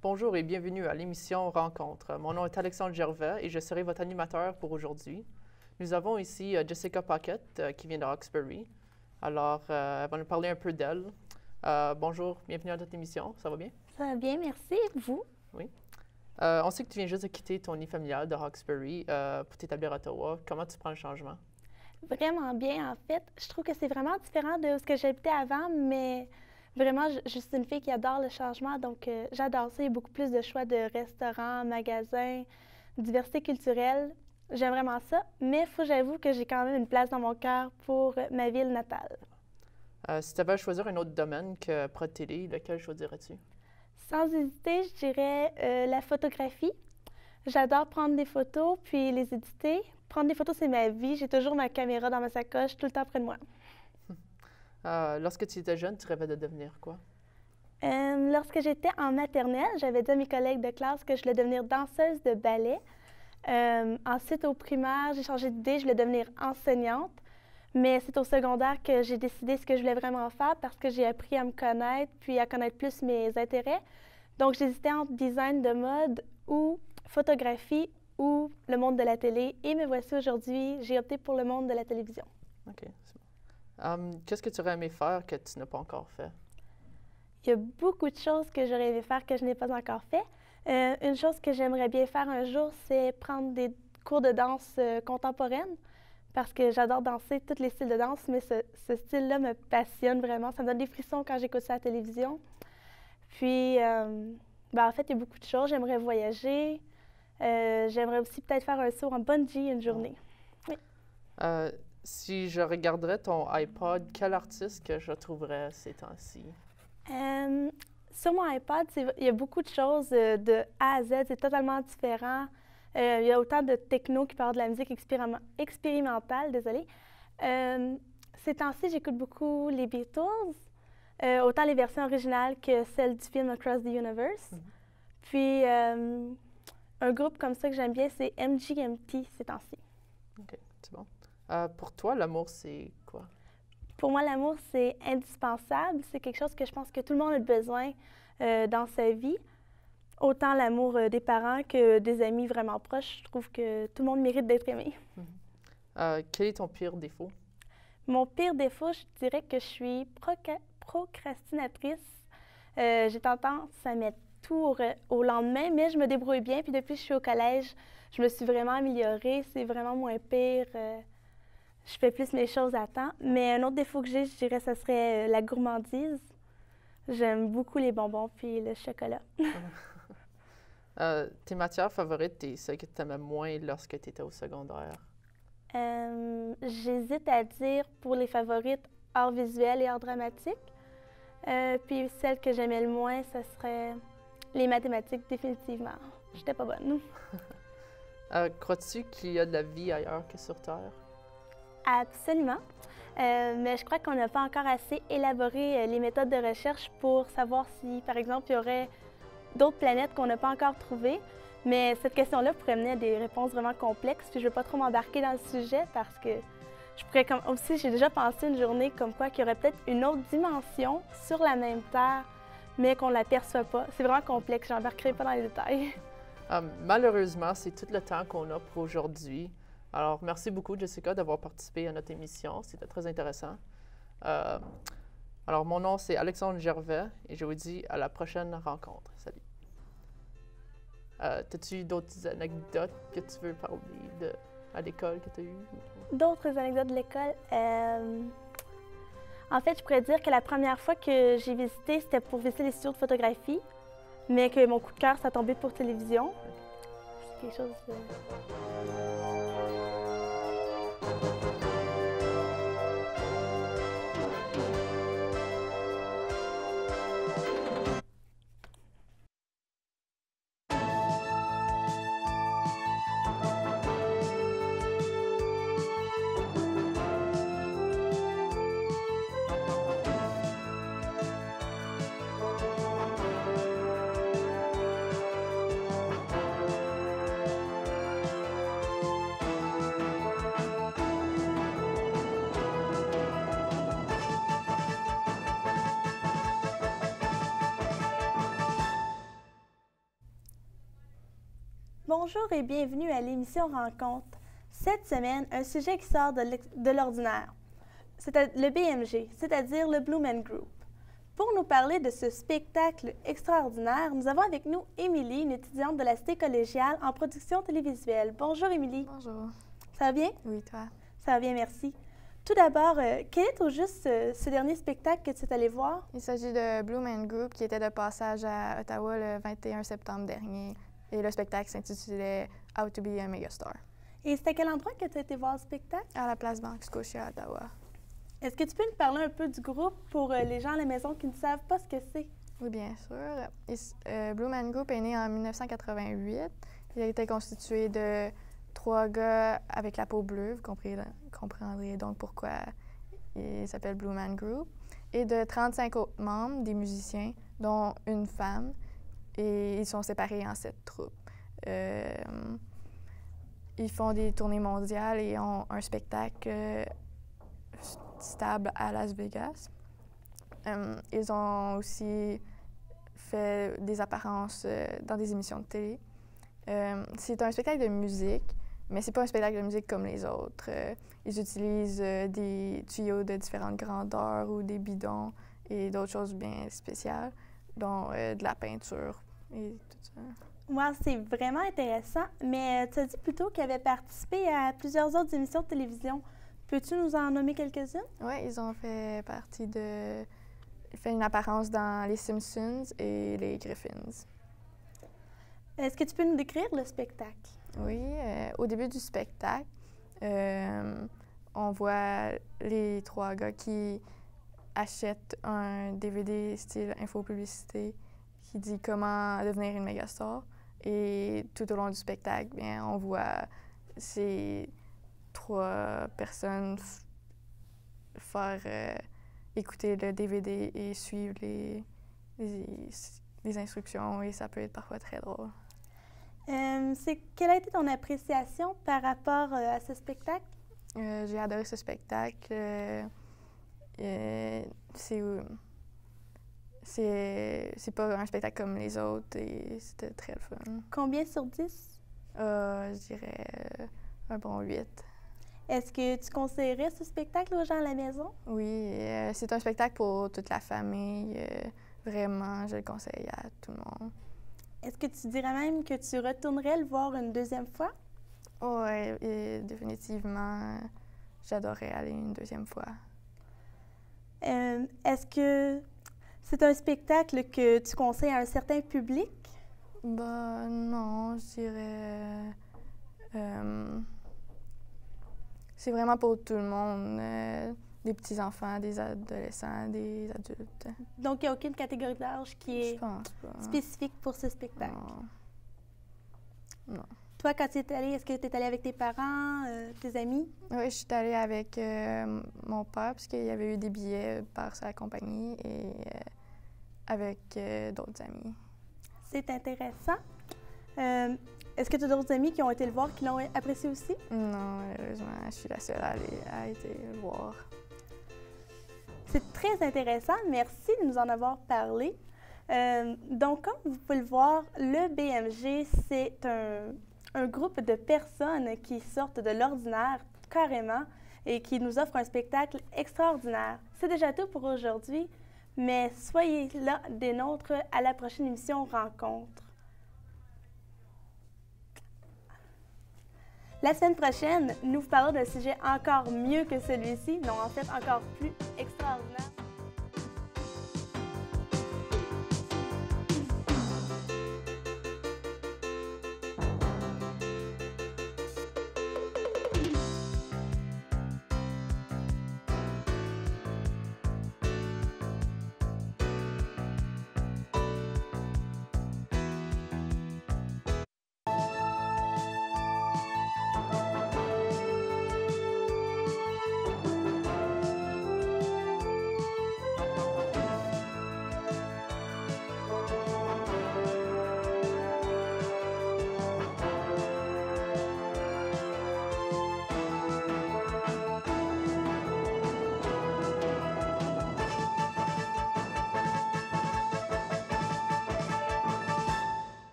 Bonjour et bienvenue à l'émission Rencontre. Mon nom est Alexandre Gervais et je serai votre animateur pour aujourd'hui. Nous avons ici Jessica Paquette qui vient de Hawkesbury. Alors, elle va nous parler un peu d'elle. Bonjour, bienvenue à notre émission. Ça va bien? Ça va bien, merci. Et vous? Oui. On sait que tu viens juste de quitter ton nid familial de Hawkesbury pour t'établir à Ottawa. Comment tu prends le changement? Vraiment bien, en fait. Je trouve que c'est vraiment différent de ce que j'habitais avant, mais vraiment, je suis une fille qui adore le changement, donc j'adore ça. Il y a beaucoup plus de choix de restaurants, magasins, diversité culturelle. J'aime vraiment ça, mais il faut que j'avoue que j'ai quand même une place dans mon cœur pour ma ville natale. Si tu avais à choisir un autre domaine que Prod Télé, lequel choisirais-tu? Sans hésiter, je dirais la photographie. J'adore prendre des photos puis les éditer. Prendre des photos, c'est ma vie. J'ai toujours ma caméra dans ma sacoche, tout le temps près de moi. Lorsque tu étais jeune, tu rêvais de devenir quoi? Lorsque j'étais en maternelle, j'avais dit à mes collègues de classe que je voulais devenir danseuse de ballet. Ensuite, au primaire, j'ai changé d'idée, je voulais devenir enseignante. Mais c'est au secondaire que j'ai décidé ce que je voulais vraiment faire parce que j'ai appris à me connaître puis à connaître plus mes intérêts. Donc, j'hésitais entre design de mode ou photographie ou le monde de la télé. Et me voici aujourd'hui, j'ai opté pour le monde de la télévision. OK. Qu'est-ce que tu aurais aimé faire que tu n'as pas encore fait? Il y a beaucoup de choses que j'aurais aimé faire que je n'ai pas encore fait. Une chose que j'aimerais bien faire un jour, c'est prendre des cours de danse contemporaine. Parce que j'adore danser tous les styles de danse, mais ce style-là me passionne vraiment. Ça me donne des frissons quand j'écoute ça à la télévision. Puis, en fait, il y a beaucoup de choses. J'aimerais voyager. J'aimerais aussi peut-être faire un saut en bungee une journée. Oui. Si je regarderais ton iPod, quel artiste que je trouverais ces temps-ci? Sur mon iPod, il y a beaucoup de choses de A à Z. C'est totalement différent. Il y a autant de techno qui parlent de la musique expérimentale, désolée. Ces temps-ci, j'écoute beaucoup les Beatles, autant les versions originales que celles du film Across the Universe. Puis, un groupe comme ça que j'aime bien, c'est MGMT ces temps-ci. OK, c'est bon. Pour toi, l'amour, c'est quoi? Pour moi, l'amour, c'est indispensable. C'est quelque chose que je pense que tout le monde a besoin dans sa vie. Autant l'amour des parents que des amis vraiment proches. Je trouve que tout le monde mérite d'être aimé. Quel est ton pire défaut? Mon pire défaut, je dirais que je suis procrastinatrice. J'ai tendance à mettre tout au lendemain, mais je me débrouille bien. Puis depuis que je suis au collège, je me suis vraiment améliorée. C'est vraiment moins pire. Je fais plus mes choses à temps. Mais un autre défaut que j'ai, je dirais, ce serait la gourmandise. J'aime beaucoup les bonbons puis le chocolat. Tes matières favorites et celles que tu aimais moins lorsque tu étais au secondaire? J'hésite à dire pour les favorites art visuel et art dramatique. Puis celle que j'aimais le moins, ce serait les mathématiques, définitivement. J'étais pas bonne. Crois-tu qu'il y a de la vie ailleurs que sur Terre? Absolument. Mais je crois qu'on n'a pas encore assez élaboré les méthodes de recherche pour savoir si, par exemple, il y aurait d'autres planètes qu'on n'a pas encore trouvées. Mais cette question-là pourrait mener à des réponses vraiment complexes. Puis je ne veux pas trop m'embarquer dans le sujet parce que je pourrais aussi, j'ai déjà pensé une journée comme quoi qu'il y aurait peut-être une autre dimension sur la même Terre, mais qu'on ne l'aperçoit pas. C'est vraiment complexe, je n'embarquerai pas dans les détails. Malheureusement, c'est tout le temps qu'on a pour aujourd'hui. Alors, merci beaucoup, Jessica, d'avoir participé à notre émission. C'était très intéressant. Alors, mon nom, c'est Alexandre Gervais et je vous dis à la prochaine rencontre. Salut. As-tu d'autres anecdotes que tu veux parler à l'école que tu as eues? D'autres anecdotes de l'école? En fait, je pourrais dire que la première fois que j'ai visité, c'était pour visiter les studios de photographie, mais que mon coup de cœur, ça tombait pour télévision. C'est quelque chose Bonjour et bienvenue à l'émission Rencontre. Cette semaine, un sujet qui sort de l'ordinaire. C'est le BMG, c'est-à-dire le Blue Man Group. Pour nous parler de ce spectacle extraordinaire, nous avons avec nous Émilie, une étudiante de la Cité collégiale en production télévisuelle. Bonjour Émilie. Bonjour. Ça va bien? Oui, toi? Ça va bien, merci. Tout d'abord, quel est au juste ce dernier spectacle que tu es allé voir? Il s'agit de Blue Man Group qui était de passage à Ottawa le 21 septembre dernier. Et le spectacle s'intitulait How to be a Megastar. Et c'est à quel endroit que tu as été voir le spectacle? À la place Banque Scotia à Ottawa. Est-ce que tu peux nous parler un peu du groupe pour les gens à la maison qui ne savent pas ce que c'est? Oui, bien sûr. Blue Man Group est né en 1988. Il a été constitué de 3 gars avec la peau bleue, vous comprendrez donc pourquoi il s'appelle Blue Man Group, et de 35 autres membres, des musiciens, dont une femme, et ils sont séparés en 7 troupes. Ils font des tournées mondiales et ont un spectacle stable à Las Vegas. Ils ont aussi fait des apparences dans des émissions de télé. C'est un spectacle de musique, mais c'est pas un spectacle de musique comme les autres. Ils utilisent des tuyaux de différentes grandeurs ou des bidons et d'autres choses bien spéciales, dont de la peinture et tout ça. Wow, c'est vraiment intéressant, mais tu as dit plutôt qu'ils avaient participé à plusieurs autres émissions de télévision. Peux-tu nous en nommer quelques-unes? Oui, ils ont fait fait une apparence dans Les Simpsons et Les Griffins. Est-ce que tu peux nous décrire le spectacle? Oui, au début du spectacle, on voit les 3 gars qui achètent un DVD style infopublicité qui dit comment devenir une mégastar. Et tout au long du spectacle, bien, on voit ces 3 personnes faire écouter le DVD et suivre les instructions, et ça peut être parfois très drôle. Quelle a été ton appréciation par rapport à ce spectacle? J'ai adoré ce spectacle. C'est pas un spectacle comme les autres et c'était très le fun. Combien sur 10? Je dirais un bon 8. Est-ce que tu conseillerais ce spectacle aux gens à la maison? Oui, c'est un spectacle pour toute la famille. Vraiment, je le conseille à tout le monde. Est-ce que tu dirais même que tu retournerais le voir une deuxième fois? Oui, définitivement. J'adorerais aller une deuxième fois. Est-ce que c'est un spectacle que tu conseilles à un certain public? Ben non, je dirais... c'est vraiment pour tout le monde. Des petits-enfants, des adolescents, des adultes. Donc, il n'y a aucune catégorie d'âge qui est Je pense pas. spécifique pour ce spectacle? Non. Toi, quand tu es allée, est-ce que tu es allée avec tes parents, tes amis? Oui, je suis allée avec mon père, parce qu'il y avait eu des billets par sa compagnie, et avec d'autres amis. C'est intéressant. Est-ce que tu as d'autres amis qui ont été le voir, qui l'ont apprécié aussi? Non, malheureusement, je suis la seule à été le voir. C'est très intéressant. Merci de nous en avoir parlé. Donc, comme vous pouvez le voir, le BMG, c'est un groupe de personnes qui sortent de l'ordinaire carrément et qui nous offrent un spectacle extraordinaire. C'est déjà tout pour aujourd'hui, mais soyez là des nôtres à la prochaine émission Rencontre. La semaine prochaine, nous vous parlerons d'un sujet encore mieux que celui-ci, non, en fait, encore plus extraordinaire.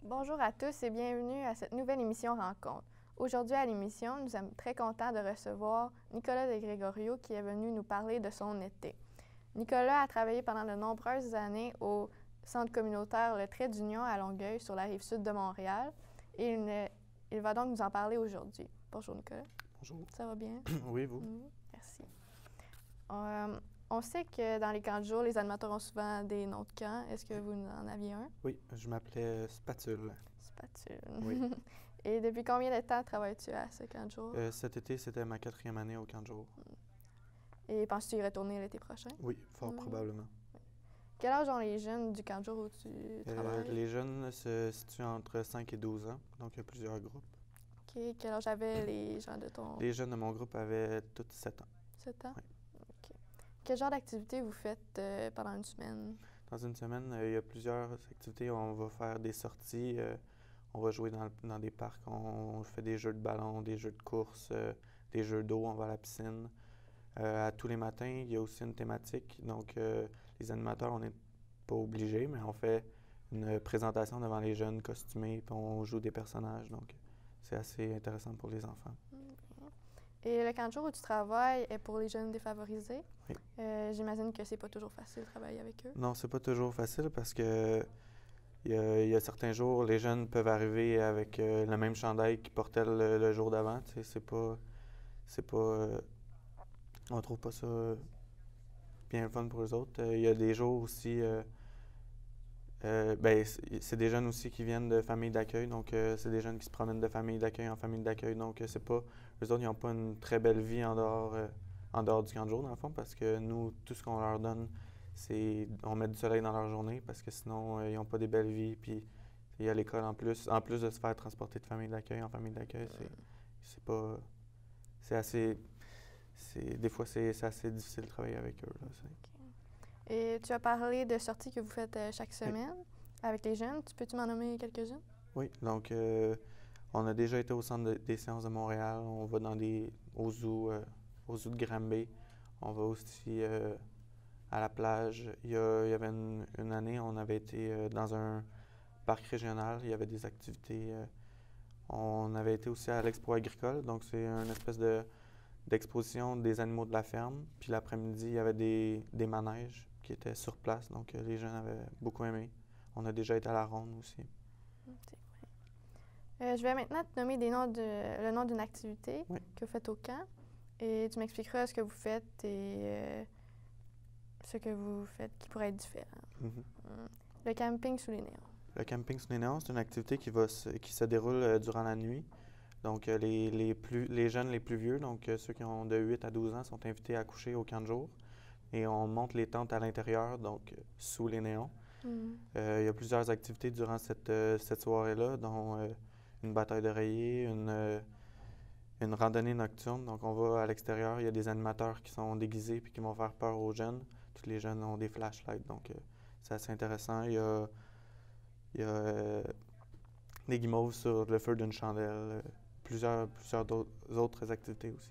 Bonjour à tous et bienvenue à cette nouvelle émission Rencontre. Aujourd'hui à l'émission, nous sommes très contents de recevoir Nicolas de Gregorio qui est venu nous parler de son été. Nicolas a travaillé pendant de nombreuses années au centre communautaire Le Trait d'Union à Longueuil sur la rive sud de Montréal et il va donc nous en parler aujourd'hui. Bonjour Nicolas. Bonjour. Ça va bien? Oui, vous? Merci. On sait que dans les camps de jour, les animateurs ont souvent des noms de camps. Est-ce que vous en aviez un? Oui, je m'appelais Spatule. Spatule. Oui. Et depuis combien de temps travailles-tu à ce camp de jour? Cet été, c'était ma 4e année au camp de jour. Et penses-tu y retourner l'été prochain? Oui, fort probablement. Quel âge ont les jeunes du camp de jour où tu travailles? Les jeunes se situent entre 5 et 12 ans, donc il y a plusieurs groupes. OK. Quel âge avaient les gens de ton... Les jeunes de mon groupe avaient tous 7 ans. 7 ans? Oui. OK. Quel genre d'activité vous faites pendant une semaine? Dans une semaine, il y a plusieurs activités. On va faire des sorties, on va jouer dans des parcs, on fait des jeux de ballon, des jeux de course, des jeux d'eau, on va à la piscine. À tous les matins, il y a aussi une thématique. Donc, les animateurs, on n'est pas obligés, mais on fait une présentation devant les jeunes costumés, puis on joue des personnages. Donc, c'est assez intéressant pour les enfants. Et le camp de jour où tu travailles est pour les jeunes défavorisés. Oui. J'imagine que c'est pas toujours facile de travailler avec eux. Non, c'est pas toujours facile parce que il y a certains jours, les jeunes peuvent arriver avec le même chandail qu'ils portaient le jour d'avant. Tu sais, c'est pas on trouve pas ça bien le fun pour eux autres. Il y a des jours aussi, c'est des jeunes aussi qui viennent de familles d'accueil, donc c'est des jeunes qui se promènent de famille d'accueil en famille d'accueil, donc c'est pas, eux autres, ils n'ont pas une très belle vie en dehors du camp de jour, dans le fond, parce que nous, tout ce qu'on leur donne, c'est, on met du soleil dans leur journée, parce que sinon, ils n'ont pas des belles vies, puis il y a l'école en plus de se faire transporter de famille d'accueil en famille d'accueil, c'est pas, c'est assez... Des fois, c'est assez difficile de travailler avec eux. Là, OK. Et tu as parlé de sorties que vous faites chaque semaine avec les jeunes. Peux-tu m'en nommer quelques-unes? Oui, donc on a déjà été au centre des sciences de Montréal. On va au zoo de Granby. On va aussi à la plage. Il y avait une année, on avait été dans un parc régional. Il y avait des activités. On avait été aussi à l'expo agricole. Donc, c'est une espèce d'exposition des animaux de la ferme. Puis l'après-midi, il y avait des manèges qui étaient sur place. Donc, les jeunes avaient beaucoup aimé. On a déjà été à la ronde aussi. Je vais maintenant te nommer le nom d'une activité que vous faites au camp. Et tu m'expliqueras ce que vous faites et ce que vous faites qui pourrait être différent. Le camping sous les néons. Le camping sous les néons, c'est une activité qui se déroule durant la nuit. Donc, les jeunes les plus vieux, donc ceux qui ont de 8 à 12 ans, sont invités à coucher au camp de jour. Et on monte les tentes à l'intérieur, donc sous les néons. Il y a plusieurs activités durant cette soirée-là, dont une bataille d'oreillers, une randonnée nocturne. Donc, on va à l'extérieur. Il y a des animateurs qui sont déguisés et qui vont faire peur aux jeunes. Tous les jeunes ont des flashlights, donc c'est assez intéressant. Il y a des guimauves sur le feu d'une chandelle. Plusieurs autres activités aussi.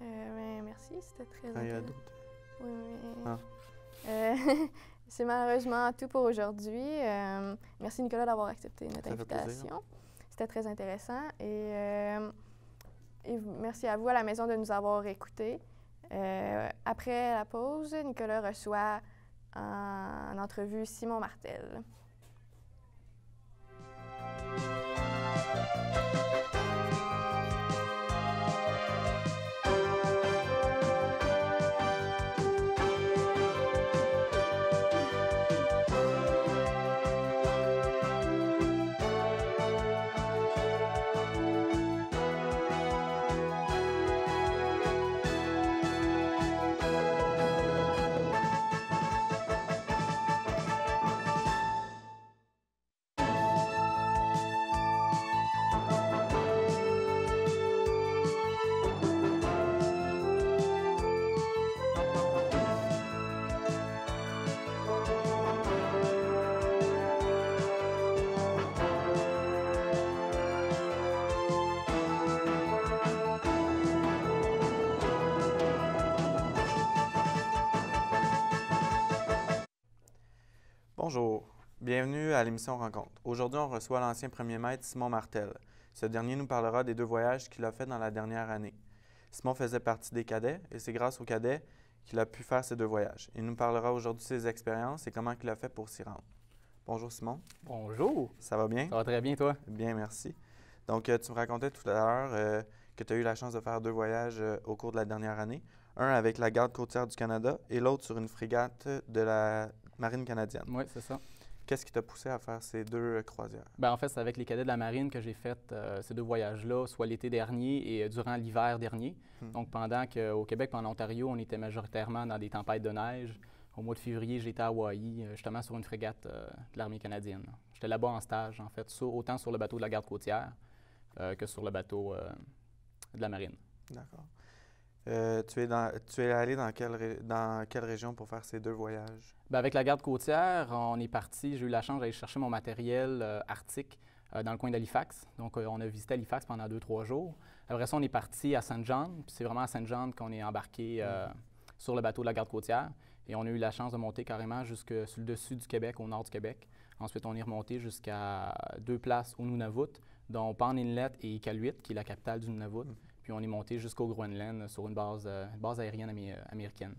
Merci, c'était très il y a intéressant. d'autres. Oui. C'est malheureusement tout pour aujourd'hui. Merci Nicolas d'avoir accepté notre Ça fait plaisir. invitation. C'était très intéressant. Et merci à vous à la maison de nous avoir écoutés. Après la pause, Nicolas reçoit en entrevue Simon Martel. Bienvenue à l'émission Rencontre. Aujourd'hui, on reçoit l'ancien premier maître Simon Martel. Ce dernier nous parlera des 2 voyages qu'il a fait dans la dernière année. Simon faisait partie des cadets et c'est grâce aux cadets qu'il a pu faire ces 2 voyages. Il nous parlera aujourd'hui de ses expériences et comment il a fait pour s'y rendre. Bonjour Simon. Bonjour. Ça va bien? Ça va très bien, toi? Bien, merci. Donc, tu me racontais tout à l'heure que tu as eu la chance de faire 2 voyages au cours de la dernière année. Un avec la Garde côtière du Canada et l'autre sur une frégate de la Marine canadienne. Oui, c'est ça. Qu'est-ce qui t'a poussé à faire ces 2 croisières? Bien, en fait, c'est avec les cadets de la Marine que j'ai fait ces 2 voyages-là, soit l'été dernier et durant l'hiver dernier. Donc, pendant qu'au Québec et en Ontario, on était majoritairement dans des tempêtes de neige. Au mois de février, j'étais à Hawaï, justement sur une frégate de l'Armée canadienne. J'étais là-bas en stage, en fait, autant sur le bateau de la Garde côtière que sur le bateau de la Marine. D'accord. Tu es allé dans quelle région pour faire ces 2 voyages? Bien, avec la Garde côtière, on est parti. J'ai eu la chance d'aller chercher mon matériel arctique dans le coin d'Halifax. Donc, on a visité Halifax pendant 2-3 jours. Après ça, on est parti à Saint John. Puis c'est vraiment à Saint John qu'on est embarqué sur le bateau de la Garde côtière. Et on a eu la chance de monter carrément jusque sur le dessus du Québec, au nord du Québec. Ensuite, on est remonté jusqu'à 2 places au Nunavut, dont Palm Inlet et Iqaluit, qui est la capitale du Nunavut. Puis on est monté jusqu'au Groenland sur une base aérienne américaine.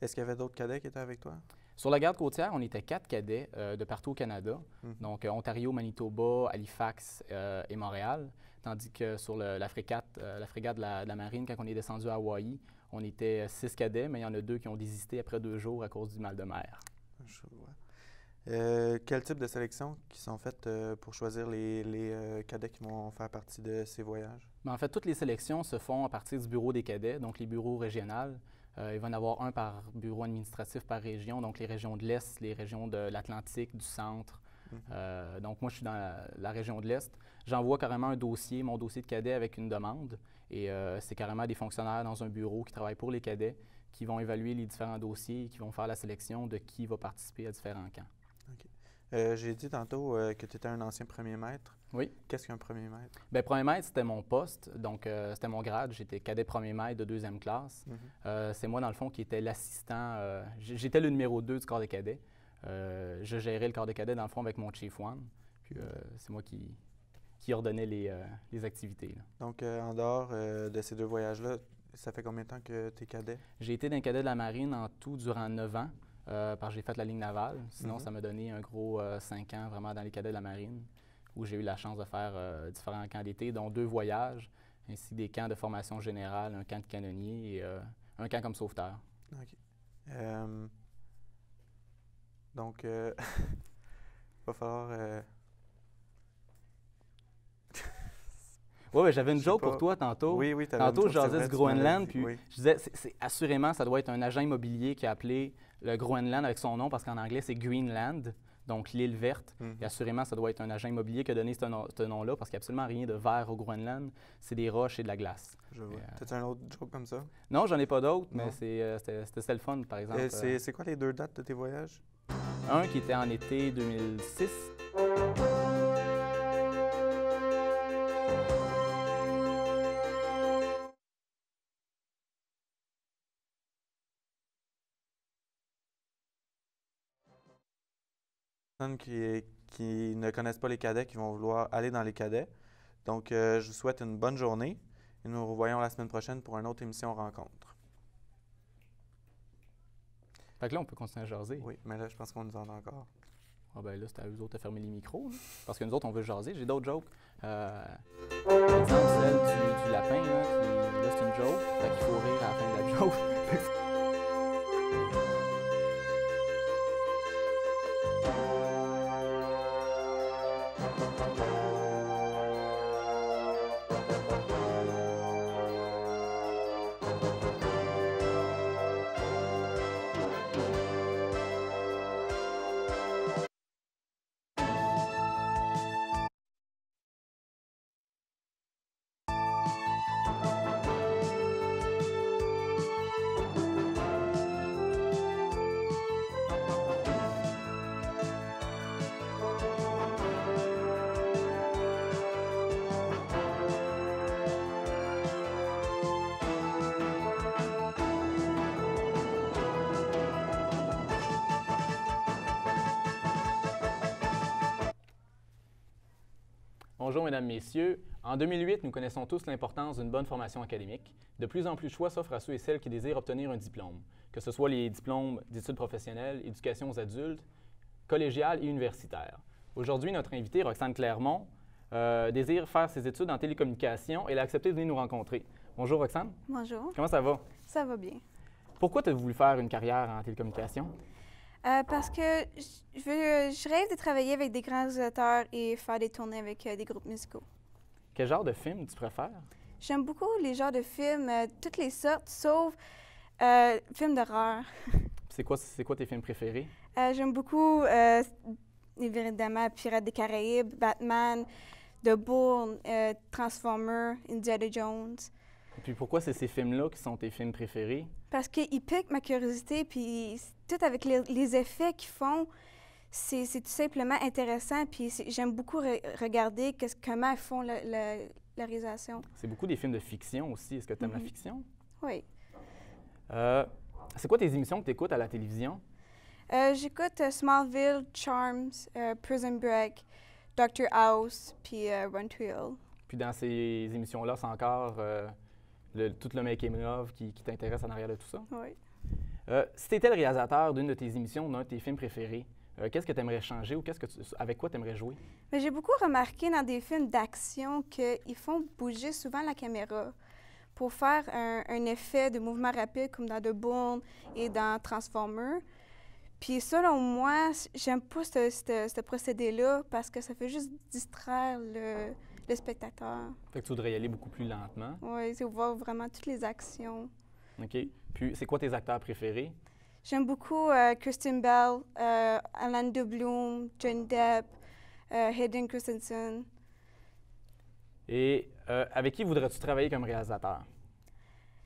Est-ce qu'il y avait d'autres cadets qui étaient avec toi? Sur la Garde côtière, on était 4 cadets de partout au Canada, donc Ontario, Manitoba, Halifax et Montréal. Tandis que sur la frégate de la Marine, quand on est descendu à Hawaï, on était 6 cadets, mais il y en a 2 qui ont désisté après 2 jours à cause du mal de mer. Je vois. Quel type de sélection qui sont faites pour choisir les cadets qui vont faire partie de ces voyages? Bien, en fait, toutes les sélections se font à partir du bureau des cadets, donc les bureaux régionaux. Il va y en avoir un par bureau administratif par région, donc les régions de l'Est, les régions de l'Atlantique, du Centre. Donc moi, je suis dans la région de l'Est. J'envoie carrément un dossier, mon dossier de cadet avec une demande. Et c'est carrément des fonctionnaires dans un bureau qui travaillent pour les cadets qui vont évaluer les différents dossiers et qui vont faire la sélection de qui va participer à différents camps. OK. J'ai dit tantôt que tu étais un ancien premier maître. Oui. Qu'est-ce qu'un premier maître? Bien, premier maître, c'était mon poste, donc c'était mon grade. J'étais cadet premier maître de 2e classe. C'est moi, dans le fond, qui était l'assistant. J'étais le numéro 2 du corps des cadets. Je gérais le corps des cadets, dans le fond, avec mon Chief One. Puis c'est moi qui ordonnait les activités. Là. Donc, en dehors de ces 2 voyages-là, ça fait combien de temps que tu es cadet? J'ai été dans le cadet de la Marine en tout durant 9 ans, parce que j'ai fait la ligne navale. Sinon, ça m'a donné un gros 5 ans vraiment dans les cadets de la Marine, où j'ai eu la chance de faire différents camps d'été, dont 2 voyages, ainsi que des camps de formation générale, un camp de canonnier et un camp comme sauveteur. OK. Donc, il va falloir... Oui, j'avais une joke pour toi tantôt. Oui, tu avais tantôt, une joke, je jasais vrai, du Groenland, puis oui. je disais, assurément, ça doit être un agent immobilier qui a appelé le Groenland avec son nom, parce qu'en anglais, c'est Greenland, donc l'île verte. Et assurément, ça doit être un agent immobilier qui a donné ce nom-là, parce qu'il n'y a absolument rien de vert au Groenland. C'est des roches et de la glace. Je vois. T'as-tu un autre joke comme ça? Non, j'en ai pas d'autres, mais c'était le fun, par exemple. C'est quoi les 2 dates de tes voyages? Un qui était en été 2006. Qui ne connaissent pas les cadets, qui vont vouloir aller dans les cadets. Donc, je vous souhaite une bonne journée et nous nous revoyons la semaine prochaine pour une autre émission Rencontre. Fait que là, on peut continuer à jaser. Oui, mais là, je pense qu'on nous entend encore. Ah ben là, c'est à eux autres de fermer les micros, là. Parce que nous autres, on veut jaser. J'ai d'autres jokes. Par exemple, celle du lapin, là, c'est une joke. Fait qu'il faut rire à la fin de la joke. Bonjour, Mesdames, Messieurs. En 2008, nous connaissons tous l'importance d'une bonne formation académique. De plus en plus de choix s'offrent à ceux et celles qui désirent obtenir un diplôme, que ce soit les diplômes d'études professionnelles, éducation aux adultes, collégiales et universitaires. Aujourd'hui, notre invitée, Roxane Clermont, désire faire ses études en télécommunication et elle a accepté de venir nous rencontrer. Bonjour, Roxane. Bonjour. Comment ça va? Ça va bien. Pourquoi tu as voulu faire une carrière en télécommunication? Parce que je rêve de travailler avec des grands auteurs et faire des tournées avec des groupes musicaux. Quel genre de film tu préfères? J'aime beaucoup les genres de films, toutes les sortes, sauf films d'horreur. C'est quoi tes films préférés? J'aime beaucoup, évidemment, Pirates des Caraïbes, Batman, The Bull, Transformers, Indiana Jones. Et puis pourquoi c'est ces films-là qui sont tes films préférés? Parce qu'ils piquent ma curiosité, puis tout avec les effets qu'ils font, c'est tout simplement intéressant. Puis j'aime beaucoup regarder comment ils font la réalisation. C'est beaucoup des films de fiction aussi. Est-ce que tu aimes la fiction? Oui. C'est quoi tes émissions que tu écoutes à la télévision? J'écoute Smallville, Charms, Prison Break, Dr. House, puis Run to Hill. Puis dans ces émissions-là, c'est encore tout le making-of qui t'intéresse en arrière de tout ça? Oui. Si tu étais le réalisateur d'une de tes émissions, d'un de tes films préférés, qu'est-ce que tu aimerais changer ou avec quoi tu aimerais jouer? Mais j'ai beaucoup remarqué dans des films d'action qu'ils font bouger souvent la caméra pour faire un effet de mouvement rapide comme dans The Bull et dans Transformers. Puis selon moi, j'aime pas ce procédé-là parce que ça fait juste distraire le spectateur. Fait que tu voudrais y aller beaucoup plus lentement. Oui, c'est voir vraiment toutes les actions. OK. Puis c'est quoi tes acteurs préférés? J'aime beaucoup Kristen Bell, Orlando Bloom, Johnny Depp, Hayden Christensen. Et avec qui voudrais-tu travailler comme réalisateur?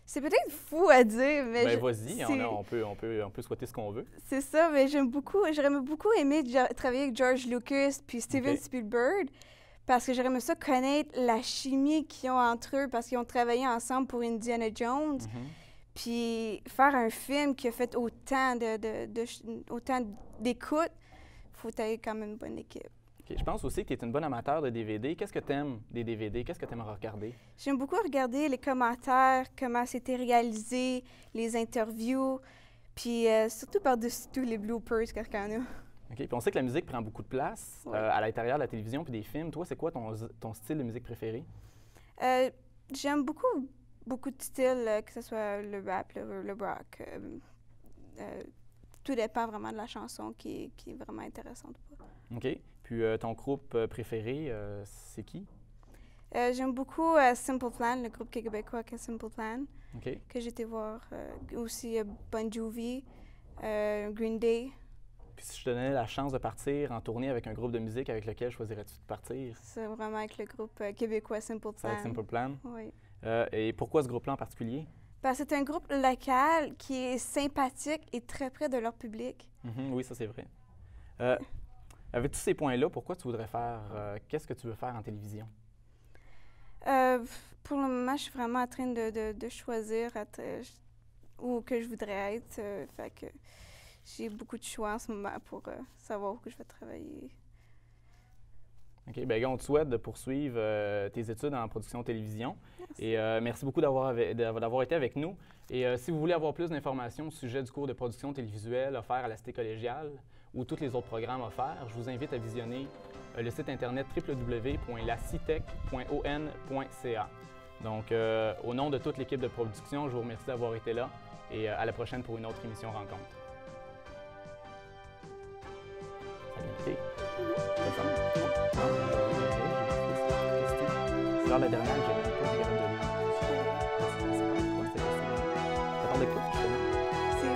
C'est peut-être fou à dire, mais... Bien, vas-y, on peut souhaiter ce qu'on veut. C'est ça, mais j'aurais beaucoup aimé travailler avec George Lucas puis Steven Spielberg parce que j'aurais aimé ça connaître la chimie qu'ils ont entre eux parce qu'ils ont travaillé ensemble pour Indiana Jones. Puis faire un film qui a fait autant d'écoute, il faut avoir quand même une bonne équipe. Okay. Je pense aussi que tu es une bonne amateur de DVD. Qu'est-ce que tu aimes des DVD? Qu'est-ce que tu aimes regarder? J'aime beaucoup regarder les commentaires, comment c'était réalisé, les interviews, puis surtout par-dessus tout les bloopers qu'il y en a. OK. Puis on sait que la musique prend beaucoup de place à l'intérieur de la télévision puis des films. Toi, c'est quoi ton style de musique préféré? J'aime beaucoup de styles, que ce soit le rap, le rock. Tout dépend vraiment de la chanson qui est vraiment intéressante. OK. Puis ton groupe préféré, c'est qui? J'aime beaucoup Simple Plan, le groupe québécois qui est Simple Plan, que j'ai été voir. Aussi Bon Jovi, Green Day. Puis si je te donnais la chance de partir en tournée avec un groupe de musique, avec lequel choisirais-tu de partir? C'est vraiment avec le groupe québécois Simple Plan. C'est avec Simple Plan? Oui. Et pourquoi ce groupe-là en particulier? Parce que c'est un groupe local qui est sympathique et très près de leur public. Oui, ça c'est vrai. Avec tous ces points-là, pourquoi tu voudrais faire... qu'est-ce que tu veux faire en télévision? Pour le moment, je suis vraiment en train de choisir où que je voudrais être. Fait que j'ai beaucoup de choix en ce moment pour savoir où que je vais travailler. OK. Bien, on te souhaite de poursuivre tes études en production télévision. Merci. Et merci beaucoup d'avoir été avec nous. Et si vous voulez avoir plus d'informations au sujet du cours de production télévisuelle offert à la Cité collégiale ou tous les autres programmes offerts, je vous invite à visionner le site internet www.lacitec.on.ca. Donc, au nom de toute l'équipe de production, je vous remercie d'avoir été là et à la prochaine pour une autre émission Rencontre. C'est la dernière que j'ai pas été capable de lire. Ça parle de quoi, justement? C'est que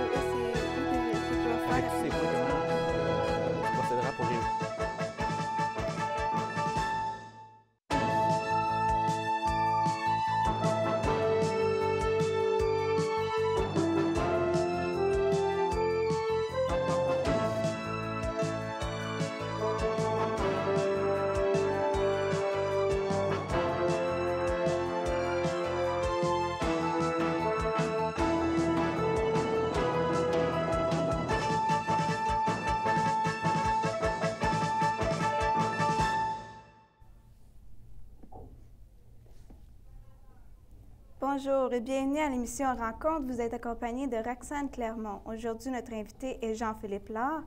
je vais faire. Avec tous ces points, comment tu procéderas pour réussir? Bonjour et bienvenue à l'émission Rencontre. Vous êtes accompagné de Roxane Clermont. Aujourd'hui, notre invité est Jean-Philippe Lard.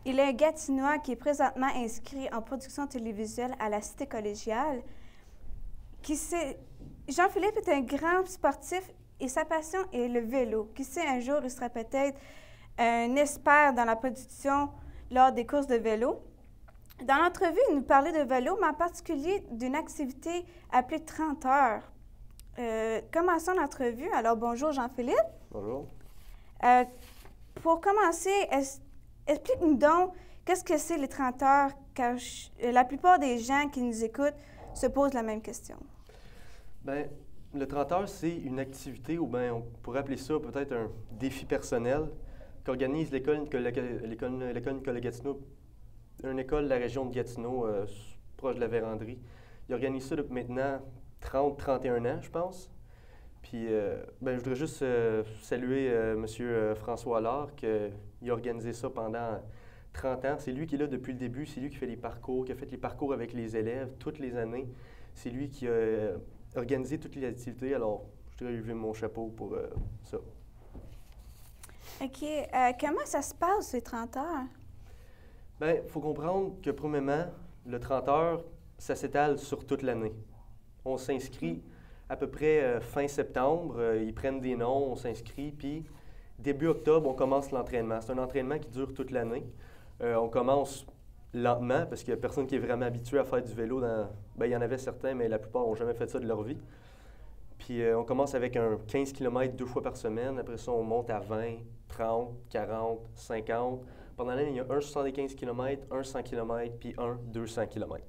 Il est un Gatinois qui est présentement inscrit en production télévisuelle à la Cité collégiale. Jean-Philippe est un grand sportif et sa passion est le vélo. Qui sait, un jour, il sera peut-être un expert dans la production lors des courses de vélo. Dans l'entrevue, il nous parlait de vélo, mais en particulier d'une activité appelée 30 heures. Commençons l'entrevue. Alors, bonjour Jean-Philippe. Bonjour. Pour commencer, explique-nous donc qu'est-ce que c'est les 30 heures, car la plupart des gens qui nous écoutent se posent la même question. Bien, le 30 heures, c'est une activité, ou bien on pourrait appeler ça peut-être un défi personnel qu'organise l'école Nicolas Gatineau, une école de la région de Gatineau, proche de la Vérandrie. Il organise ça depuis maintenant 30-31 ans, je pense. Puis, je voudrais juste saluer M. François Lard, qui a organisé ça pendant 30 ans. C'est lui qui est là depuis le début, c'est lui qui fait les parcours, qui a fait les parcours avec les élèves toutes les années. C'est lui qui a organisé toutes les activités. Alors, je voudrais lever mon chapeau pour ça. OK. Comment ça se passe, ces 30 heures? Bien, il faut comprendre que, premièrement, le 30 heures, ça s'étale sur toute l'année. On s'inscrit à peu près fin septembre. Ils prennent des noms, on s'inscrit, puis début octobre, on commence l'entraînement. C'est un entraînement qui dure toute l'année. On commence lentement, parce qu'il n'y a personne qui est vraiment habitué à faire du vélo. Il y en avait certains, mais la plupart n'ont jamais fait ça de leur vie. Puis on commence avec un 15 km 2 fois par semaine. Après ça, on monte à 20, 30, 40, 50. Pendant l'année, il y a un 75 km, un 100 km, puis un 200 km.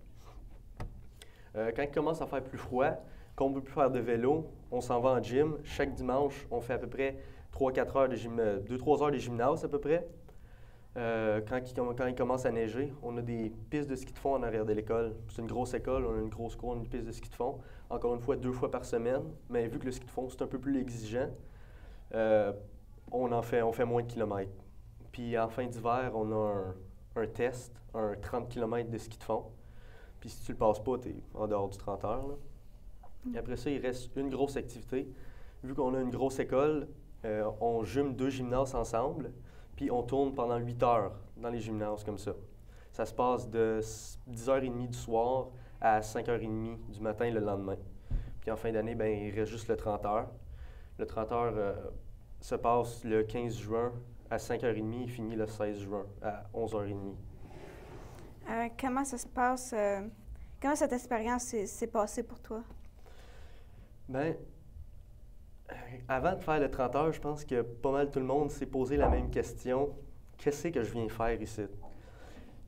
Quand il commence à faire plus froid, qu'on ne peut plus faire de vélo, on s'en va en gym. Chaque dimanche, on fait à peu près 2-3 heures de gymnase à peu près. Quand il commence à neiger, on a des pistes de ski de fond en arrière de l'école. C'est une grosse école, on a une grosse cour, une piste de ski de fond. Encore une fois, 2 fois par semaine. Mais vu que le ski de fond, c'est un peu plus exigeant, on fait moins de kilomètres. Puis en fin d'hiver, on a un test, un 30 km de ski de fond. Puis si tu le passes pas, tu es en dehors du 30 heures. Là. Et après ça, il reste une grosse activité. Vu qu'on a une grosse école, on jume 2 gymnases ensemble, puis on tourne pendant 8 heures dans les gymnases comme ça. Ça se passe de 10h30 du soir à 5h30 du matin le lendemain. Puis en fin d'année, bien, il reste juste le 30 heures. Le 30 heures se passe le 15 juin à 5h30 et finit le 16 juin à 11h30. Comment ça se passe? Comment cette expérience s'est passée pour toi? Bien, avant de faire le 30 heures, je pense que pas mal tout le monde s'est posé la même question. Qu'est-ce que je viens faire ici?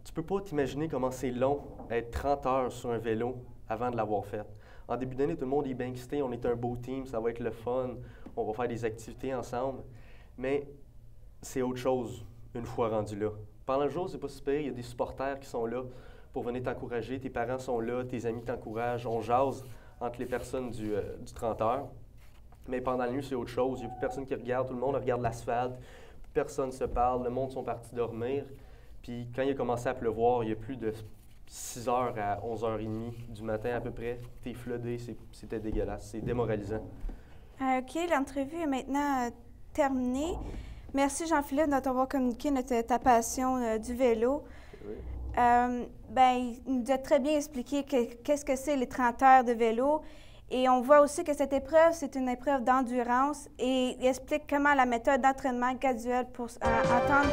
Tu peux pas t'imaginer comment c'est long être 30 heures sur un vélo avant de l'avoir fait. En début d'année, tout le monde est bien excité, on est un beau team, ça va être le fun, on va faire des activités ensemble. Mais c'est autre chose une fois rendu là. Pendant le jour, c'est pas super, il y a des supporters qui sont là pour venir t'encourager, tes parents sont là, tes amis t'encouragent, on jase entre les personnes du 30 heures. Mais pendant la nuit, c'est autre chose, il n'y a plus personne qui regarde, tout le monde regarde l'asphalte, personne ne se parle, le monde sont partis dormir. Puis quand il a commencé à pleuvoir, il y a plus de 6h à 11h30 du matin à peu près, t'es floodé, c'était dégueulasse, c'est démoralisant. OK, l'entrevue est maintenant terminée. Merci Jean-Philippe de t'avoir communiqué ta passion du vélo. Oui. Il nous a très bien expliqué qu'est-ce que c'est les 30 heures de vélo. Et on voit aussi que cette épreuve, c'est une épreuve d'endurance et il explique comment la méthode d'entraînement graduel pour entendre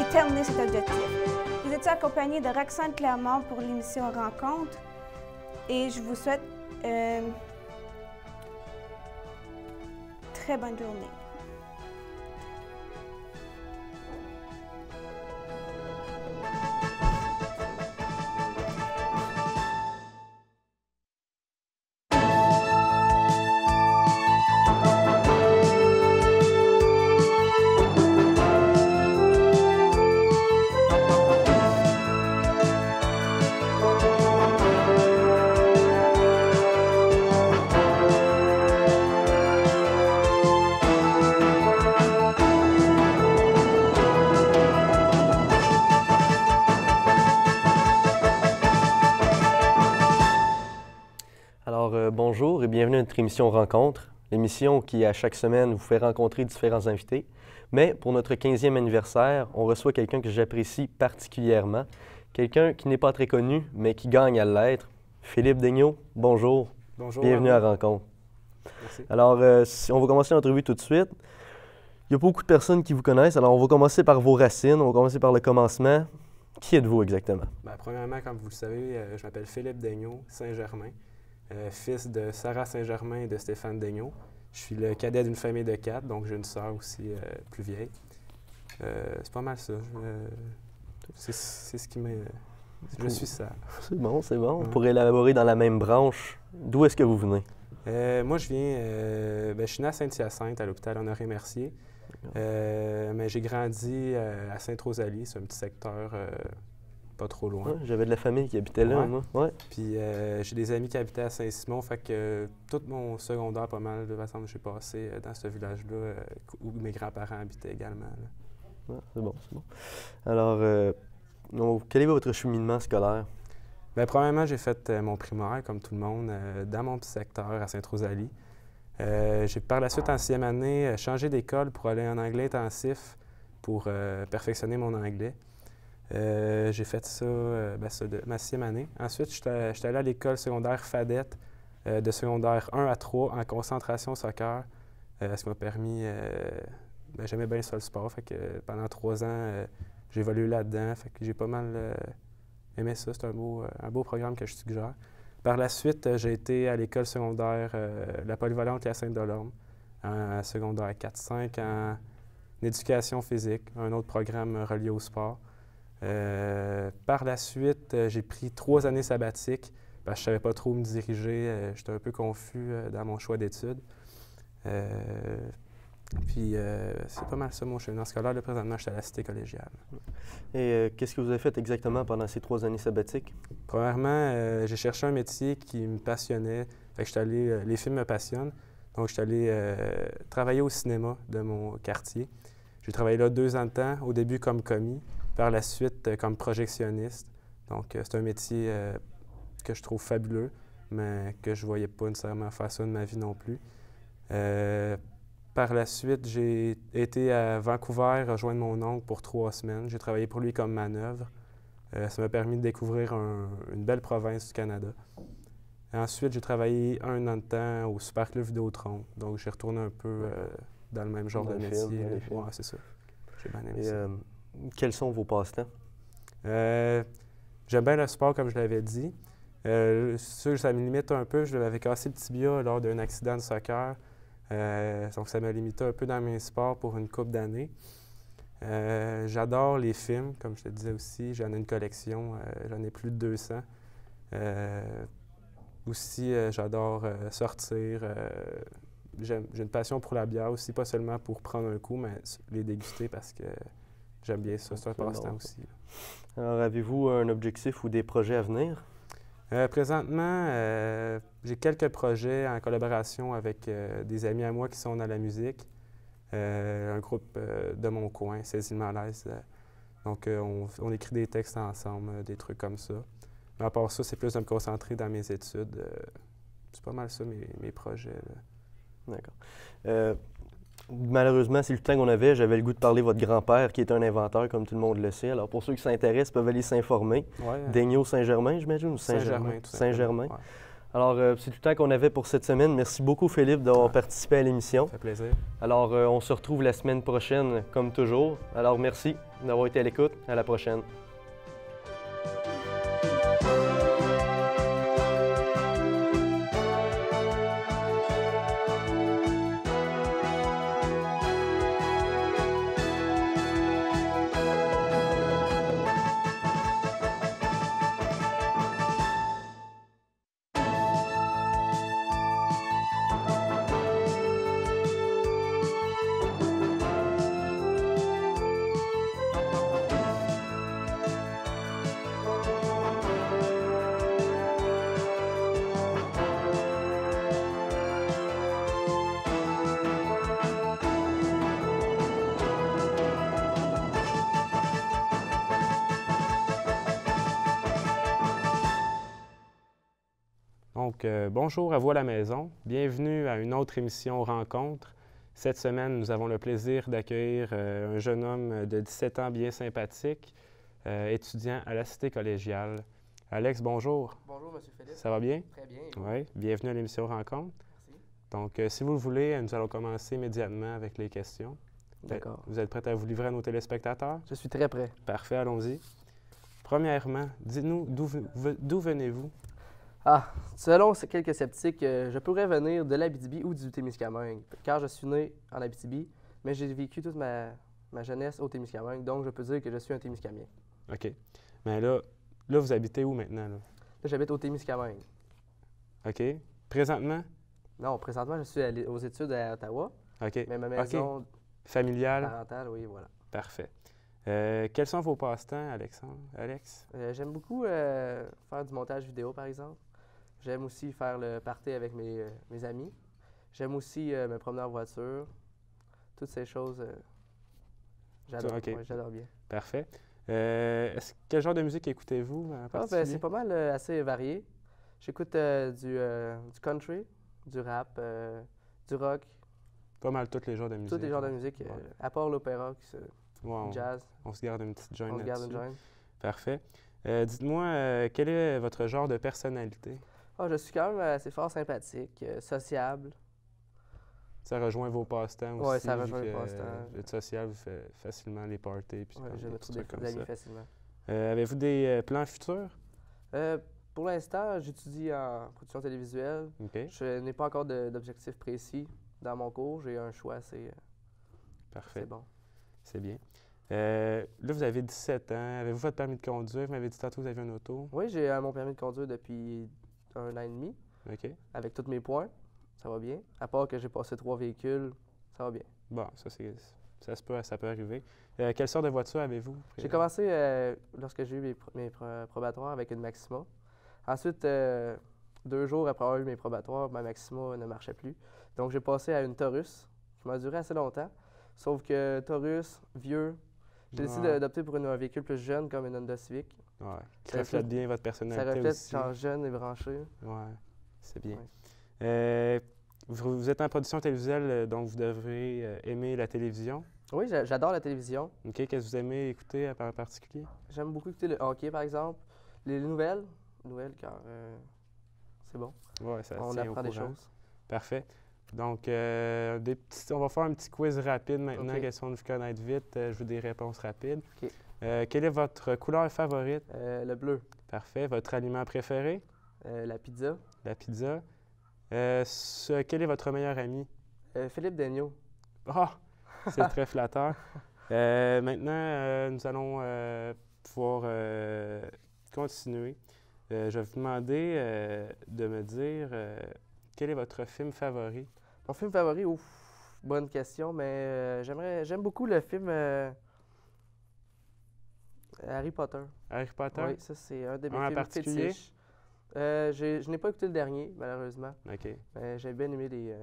et terminer cet objectif. Vous étiez accompagné de Roxane Clermont pour l'émission Rencontre et je vous souhaite très bonne journée. Bonjour et bienvenue à notre émission Rencontre. l'émission qui, à chaque semaine, vous fait rencontrer différents invités. Mais pour notre 15e anniversaire, on reçoit quelqu'un que j'apprécie particulièrement, quelqu'un qui n'est pas très connu, mais qui gagne à l'être. Philippe Daigneault, bonjour. Bonjour. Bienvenue à Rencontre. Merci. Alors, on va commencer l'entrevue tout de suite. Il y a beaucoup de personnes qui vous connaissent, alors on va commencer par vos racines, on va commencer par le commencement. Qui êtes-vous exactement? Premièrement, comme vous le savez, je m'appelle Philippe Daigneault Saint-Germain, fils de Sarah Saint-Germain et de Stéphane Daigneault. Je suis le cadet d'une famille de 4, donc j'ai une sœur aussi plus vieille. C'est pas mal ça. C'est ce qui m'a... Je suis ça. C'est bon, c'est bon. Pour élaborer dans la même branche, d'où est-ce que vous venez? Moi, je viens... je suis né à Saint-Hyacinthe, à l'hôpital Honoré-Mercier. Mais j'ai grandi à Sainte-Rosalie, c'est un petit secteur pas trop loin. Ouais, j'avais de la famille qui habitait là, moi. Ouais. Puis j'ai des amis qui habitaient à Saint-Simon, fait que tout mon secondaire, pas mal de façon, j'ai passé dans ce village-là où mes grands-parents habitaient également. Ouais, c'est bon, c'est bon. Alors, quel est votre cheminement scolaire? Premièrement, j'ai fait mon primaire, comme tout le monde, dans mon petit secteur à Sainte-Rosalie. J'ai par la suite, en 6e année, changé d'école pour aller en anglais intensif pour perfectionner mon anglais. J'ai fait ça, ma 6e année. Ensuite, j'étais allé à l'école secondaire Fadette, de secondaire 1 à 3, en concentration soccer, ce qui m'a permis... j'aimais bien ça, le sport, fait que pendant 3 ans, j'ai évolué là-dedans, fait que j'ai pas mal aimé ça. C'est un beau programme que je suggère. Par la suite, j'ai été à l'école secondaire, la polyvalente à Sainte-Delorme, en secondaire 4-5, en éducation physique, un autre programme relié au sport. Par la suite, j'ai pris 3 années sabbatiques parce que je ne savais pas trop où me diriger. J'étais un peu confus dans mon choix d'études. Puis c'est pas mal ça mon cheminement scolaire. Là, présentement, je suis à la cité collégiale. Et qu'est-ce que vous avez fait exactement pendant ces 3 années sabbatiques? Premièrement, j'ai cherché un métier qui me passionnait. Fait que les films me passionnent. Donc, je suis allé travailler au cinéma de mon quartier. J'ai travaillé là 2 ans de temps, au début comme commis, par la suite comme projectionniste. Donc, c'est un métier que je trouve fabuleux, mais que je ne voyais pas nécessairement faire ça de ma vie non plus. Par la suite, j'ai été à Vancouver rejoindre mon oncle pour 3 semaines. J'ai travaillé pour lui comme manœuvre. Ça m'a permis de découvrir une belle province du Canada. Ensuite, j'ai travaillé 1 an de temps au Super Club Vidéotron. Donc, j'ai retourné un peu dans le même genre de métier. Oui, c'est ça. J'ai bien aimé ça. Quels sont vos passe-temps? J'aime bien le sport, comme je l'avais dit. Ça me limite un peu. Je m'avais cassé le tibia lors d'un accident de soccer. Donc, ça m'a limité un peu dans mes sports pour une couple d'années. J'adore les films, comme je te disais aussi. J'en ai une collection, j'en ai plus de 200. Aussi, j'adore sortir. J'ai une passion pour la bière aussi, pas seulement pour prendre un coup, mais les déguster parce que j'aime bien ça. C'est un passe-temps aussi. Alors, avez-vous un objectif ou des projets à venir? Présentement, j'ai quelques projets en collaboration avec des amis à moi qui sont dans la musique. Un groupe de mon coin, Cécile Malaise. Donc, on écrit des textes ensemble, des trucs comme ça. Mais à part ça, c'est plus de me concentrer dans mes études. C'est pas mal ça, mes projets. D'accord. Malheureusement, c'est le temps qu'on avait. J'avais le goût de parler de votre grand-père, qui est un inventeur, comme tout le monde le sait. Alors, pour ceux qui s'intéressent, peuvent aller s'informer. Ouais, Daigneault Saint-Germain, j'imagine, ou Saint-Germain? Saint-Germain. Ouais. Alors, c'est tout le temps qu'on avait pour cette semaine. Merci beaucoup, Philippe, d'avoir participé à l'émission. Ça fait plaisir. Alors, on se retrouve la semaine prochaine, comme toujours. Alors, merci d'avoir été à l'écoute. À la prochaine. Donc, bonjour à vous à la maison. Bienvenue à une autre émission Rencontre. Cette semaine, nous avons le plaisir d'accueillir un jeune homme de 17 ans bien sympathique, étudiant à la Cité collégiale. Alex, bonjour. Bonjour, M. Philippe. Ça va bien? Très bien. Oui. Bienvenue à l'émission Rencontre. Merci. Donc, si vous le voulez, nous allons commencer immédiatement avec les questions. D'accord. Vous êtes prêt à vous livrer à nos téléspectateurs? Je suis très prêt. Parfait, allons-y. Premièrement, dites-nous d'où venez-vous? Ah, selon quelques sceptiques, je pourrais venir de l'Abitibi ou du Témiscamingue, car je suis né en Abitibi, mais j'ai vécu toute ma jeunesse au Témiscamingue, donc je peux dire que je suis un Témiscamien. OK. Mais là, vous habitez où maintenant? Là, j'habite au Témiscamingue. OK. Présentement? Non, présentement, je suis aux études à Ottawa. OK. Mais ma maison familiale? Parentale, oui, voilà. Parfait. Quels sont vos passe-temps, Alex? J'aime beaucoup faire du montage vidéo, par exemple. J'aime aussi faire le party avec mes amis. J'aime aussi me promener en voiture. Toutes ces choses, j'adore. OK. Ouais, j'adore bien. Parfait. Quel genre de musique écoutez-vous en particulier? C'est pas mal assez varié. J'écoute du country, du rap, du rock. Pas mal tous les genres de musique. Tous les genres de musique, à part l'opéra, jazz. On se garde une petite joint là-dessus. On se garde une joint. Parfait. Dites-moi, quel est votre genre de personnalité? Je suis quand même assez fort sympathique, sociable. Ça rejoint vos passe-temps aussi. Oui, ça rejoint les passe-temps. Vous êtes social, vous faites facilement les parties. Oui, je me trouve des amis facilement. Avez-vous des plans futurs? Pour l'instant, j'étudie en production télévisuelle. Okay. Je n'ai pas encore d'objectif précis dans mon cours. J'ai un choix assez... Parfait. C'est bon. C'est bien. Là, vous avez 17 ans. Avez-vous votre permis de conduire? Vous m'avez dit tantôt que vous avez une auto. Oui, j'ai mon permis de conduire depuis 1 an et demi. OK. Avec tous mes points. Ça va bien. À part que j'ai passé 3 véhicules, ça va bien. Bon, ça peut arriver. Quelle sorte de voiture avez-vous? J'ai commencé lorsque j'ai eu mes probatoires avec une Maxima. Ensuite, 2 jours après avoir eu mes probatoires, ma Maxima ne marchait plus. Donc, j'ai passé à une Taurus qui m'a duré assez longtemps. Sauf que Taurus, vieux, j'ai décidé d'opter pour un véhicule plus jeune comme une Honda Civic. Oui, qui reflète bien votre personnalité aussi. Ça reflète aussi. genre jeune et branché. Oui, c'est bien. Ouais. Vous êtes en production télévisuelle, donc vous devrez aimer la télévision. Oui, j'adore la télévision. OK. Qu'est-ce que vous aimez écouter en particulier? J'aime beaucoup écouter le hockey, par exemple. Les nouvelles, car c'est bon. Oui, ça on apprend des choses. Parfait. Donc, on va faire un petit quiz rapide maintenant, Okay. question de vous connaître vite. Je veux des réponses rapides. OK. Quelle est votre couleur favorite? Le bleu. Parfait. Votre aliment préféré? La pizza. La pizza. Quel est votre meilleur ami? Philippe Daigneault. Ah! C'est très flatteur. Maintenant, nous allons pouvoir continuer. Je vais vous demander de me dire quel est votre film favori? Mon film favori, bonne question, mais j'aime beaucoup le film Harry Potter. Harry Potter? Oui, ça c'est un de mes films particulier? fétiches. Je n'ai pas écouté le dernier, malheureusement. OK. Mais j'ai bien aimé les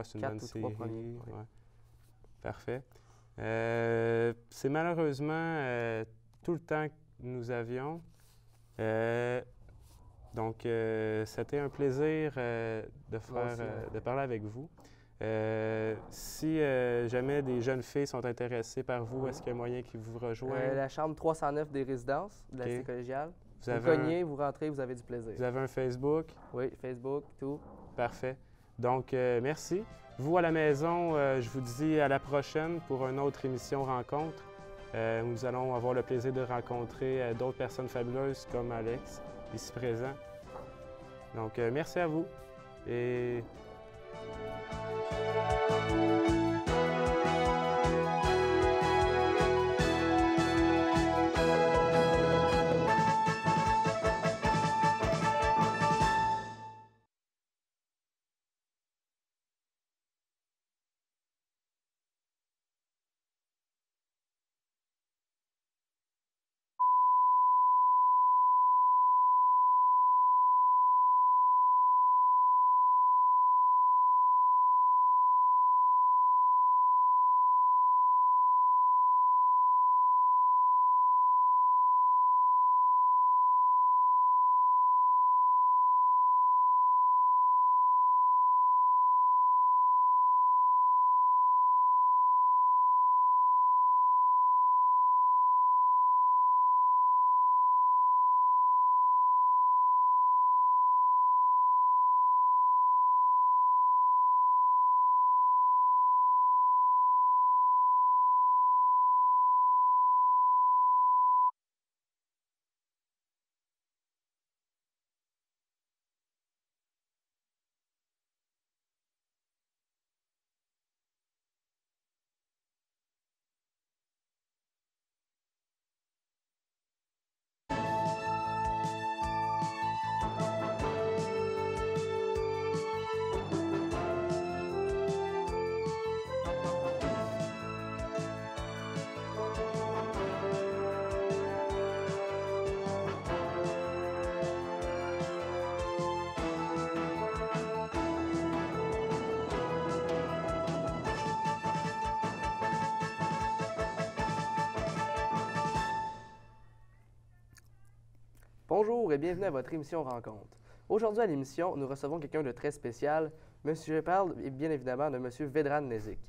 c'est une 4 bonne ou 3 série. premiers. Oui. Ouais. Parfait. C'est malheureusement tout le temps que nous avions. Donc, c'était un plaisir de parler avec vous. Si jamais des jeunes filles sont intéressées par vous, est-ce qu'il y a moyen qu'ils vous rejoignent? La chambre 309 des résidences de la Cité collégiale. Vous cognez, vous rentrez, vous avez du plaisir. Vous avez un Facebook? Oui, Facebook, tout. Parfait. Donc, merci. Vous, à la maison, je vous dis à la prochaine pour une autre émission Rencontre. Nous allons avoir le plaisir de rencontrer d'autres personnes fabuleuses comme Alex, ici présent. Donc, merci à vous et Bonjour et bienvenue à votre émission Rencontre. Aujourd'hui à l'émission, nous recevons quelqu'un de très spécial. Je parle bien évidemment de M. Vedran Nezic.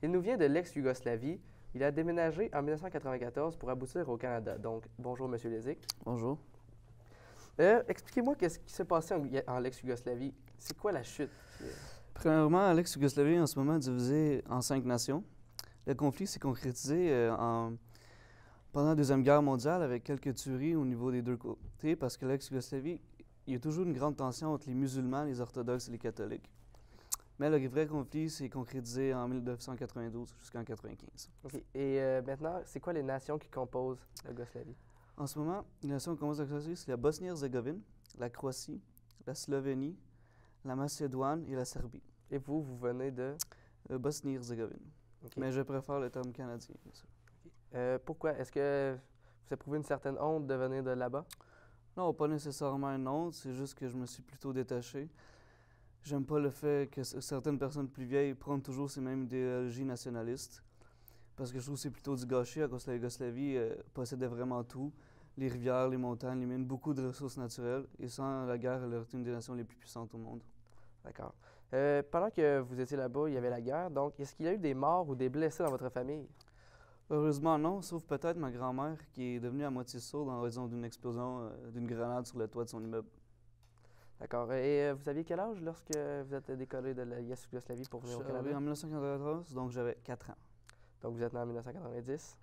Il nous vient de l'ex-Yougoslavie. Il a déménagé en 1994 pour aboutir au Canada. Donc, bonjour M. Nezic. Bonjour. Expliquez-moi qu'est-ce qui s'est passé en l'ex-Yougoslavie. C'est quoi la chute? Premièrement, l'ex-Yougoslavie en ce moment est divisée en 5 nations. Le conflit s'est concrétisé pendant la Deuxième Guerre mondiale avec quelques tueries au niveau des deux côtés parce que l'ex-Yougoslavie, il y a toujours une grande tension entre les musulmans, les orthodoxes et les catholiques. Mais le vrai conflit s'est concrétisé en 1992 jusqu'en 1995. OK. Et maintenant, c'est quoi les nations qui composent la Yougoslavie? En ce moment, les nations qui composent la Yougoslavie, c'est la Bosnie-Herzégovine, la Croatie, la Slovénie, la Macédoine et la Serbie. Et vous venez de? Bosnie-Herzégovine. Okay. Mais je préfère le terme canadien, bien sûr. Pourquoi? Est-ce que vous éprouvez une certaine honte de venir de là-bas? Non, pas nécessairement une honte, c'est juste que je me suis plutôt détaché. J'aime pas le fait que certaines personnes plus vieilles prennent toujours ces mêmes idéologies nationalistes. Parce que je trouve que c'est plutôt du gâchis à cause que la Yougoslavie possédait vraiment tout. Les rivières, les montagnes, les mines, beaucoup de ressources naturelles. Et sans la guerre, elle aurait été une des nations les plus puissantes au monde. D'accord. Pendant que vous étiez là-bas, il y avait la guerre. Donc, est-ce qu'il y a eu des morts ou des blessés dans votre famille? Heureusement, non, sauf peut-être ma grand-mère qui est devenue à moitié sourde en raison d'une explosion d'une grenade sur le toit de son immeuble. D'accord. Et vous aviez quel âge lorsque vous êtes décollé de la Yougoslavie pour venir au Canada? Je suis en 1994, donc j'avais 4 ans. Donc vous êtes né en 1990?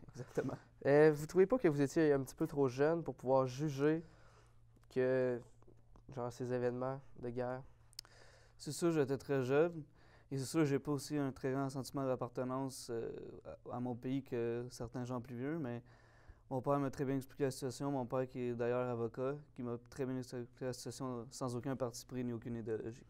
Exactement. Vous trouvez pas que vous étiez un petit peu trop jeune pour pouvoir juger que, genre, ces événements de guerre? C'est sûr, j'étais très jeune. Et c'est sûr que j'ai pas aussi un très grand sentiment d'appartenance à mon pays que certains gens plus vieux, mais mon père m'a très bien expliqué la situation. Mon père, qui est d'ailleurs avocat, qui m'a très bien expliqué la situation sans aucun parti pris ni aucune idéologie.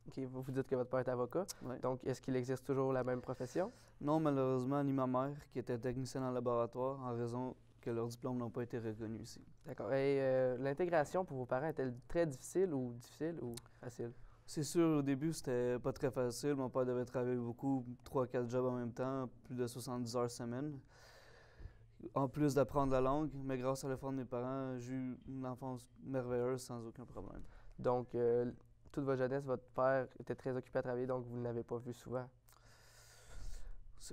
OK, vous dites que votre père est avocat. Oui. Donc, est-ce qu'il existe toujours la même profession? Non, malheureusement, ni ma mère, qui était technicienne en laboratoire, en raison que leurs diplômes n'ont pas été reconnus ici. D'accord. Et l'intégration pour vos parents est-elle très difficile ou facile? C'est sûr, au début, c'était pas très facile. Mon père devait travailler beaucoup, 3-4 jobs en même temps, plus de 70 heures semaine. En plus d'apprendre la langue, mais grâce à l'effort de mes parents, j'ai eu une enfance merveilleuse sans aucun problème. Donc, toute votre jeunesse, votre père était très occupé à travailler, donc vous ne l'avez pas vu souvent?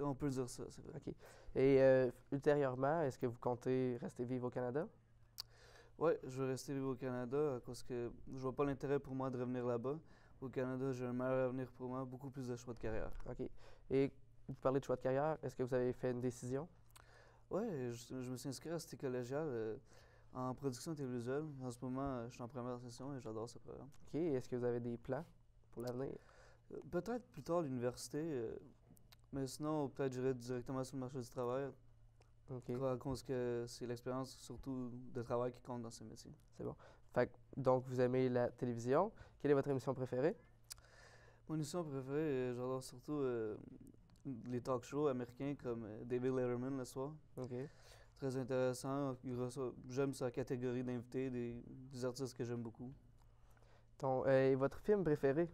On peut dire ça, c'est vrai. OK. Et ultérieurement, est-ce que vous comptez rester vivre au Canada? Oui, je vais rester vivre au Canada parce que je vois pas l'intérêt pour moi de revenir là-bas. Au Canada, j'ai un meilleur avenir pour moi, beaucoup plus de choix de carrière. OK. Et vous parlez de choix de carrière, est-ce que vous avez fait une décision? Oui, je me suis inscrit à Cité collégiale en production télévisuelle. En ce moment, je suis en première session et j'adore ce programme. OK. Est-ce que vous avez des plans pour l'avenir? Peut-être plus tard à l'université, mais sinon, peut-être j'irai directement sur le marché du travail. OK. À cause que c'est l'expérience, surtout de travail, qui compte dans ce métier. C'est bon. Donc, vous aimez la télévision. Quelle est votre émission préférée? Mon émission préférée, j'adore surtout les talk shows américains comme David Letterman le soir. OK. Très intéressant. J'aime sa catégorie d'invités, des artistes que j'aime beaucoup. Et votre film préféré,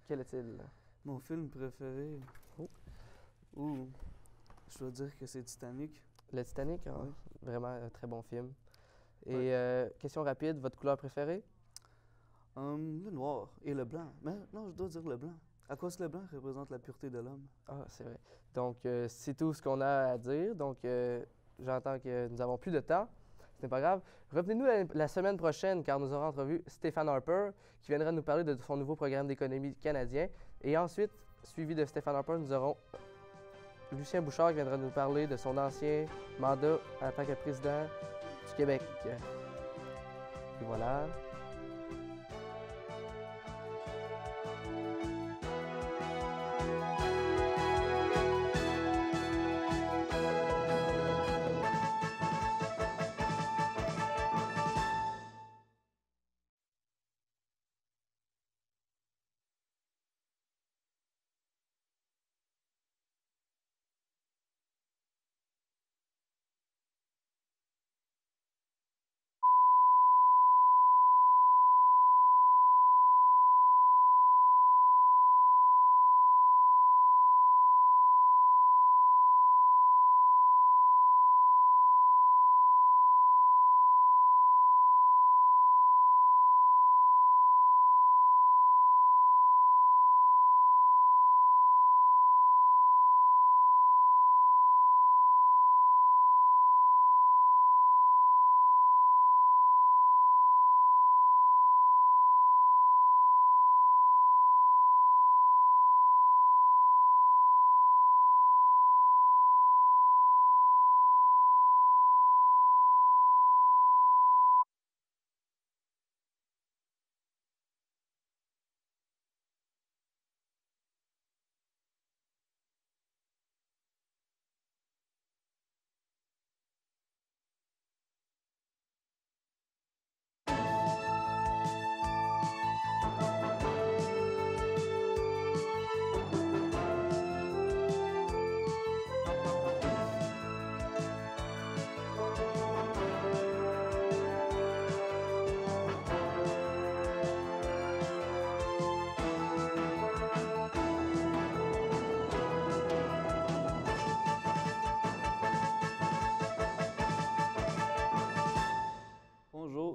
quel est-il? Mon film préféré? Je dois dire que c'est Titanic. Le Titanic? Ah, oui. Vraiment un très bon film. Et question rapide, votre couleur préférée? Le noir et le blanc. Mais non, je dois dire le blanc. À cause que le blanc représente la pureté de l'homme. Ah, c'est vrai. Donc, c'est tout ce qu'on a à dire. Donc, j'entends que nous n'avons plus de temps. Ce n'est pas grave. Revenez-nous la semaine prochaine, car nous aurons entrevu Stéphane Harper, qui viendra nous parler de son nouveau programme d'économie canadien. Et ensuite, suivi de Stéphane Harper, nous aurons Lucien Bouchard qui viendra nous parler de son ancien mandat en tant que président du Québec. Et voilà.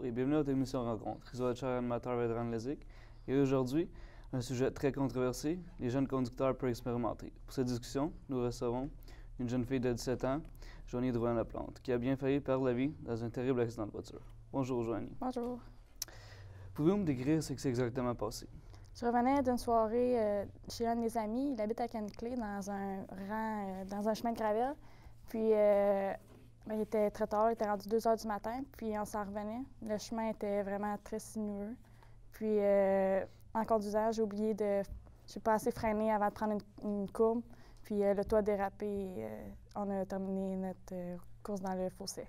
et bienvenue à notre émission Rencontre. Je suis votre cher animateur Vedran Lezic et aujourd'hui, un sujet très controversé, les jeunes conducteurs peu expérimentés. Pour cette discussion, nous recevons une jeune fille de 17 ans, Joanie Drouin-Laplante, qui a bien failli perdre la vie dans un terrible accident de voiture. Bonjour Joanie. Bonjour. Pouvez-vous me décrire ce qui s'est exactement passé? Je revenais d'une soirée chez un de mes amis. Il habite à Caneclé, dans un chemin de gravel. Puis, il était très tard, il était rendu 2 h du matin, puis on s'en revenait. Le chemin était vraiment très sinueux. Puis, en conduisant, j'ai oublié de... Je n'ai pas assez freiné avant de prendre une courbe. Puis, l'auto a dérapé et on a terminé notre course dans le fossé.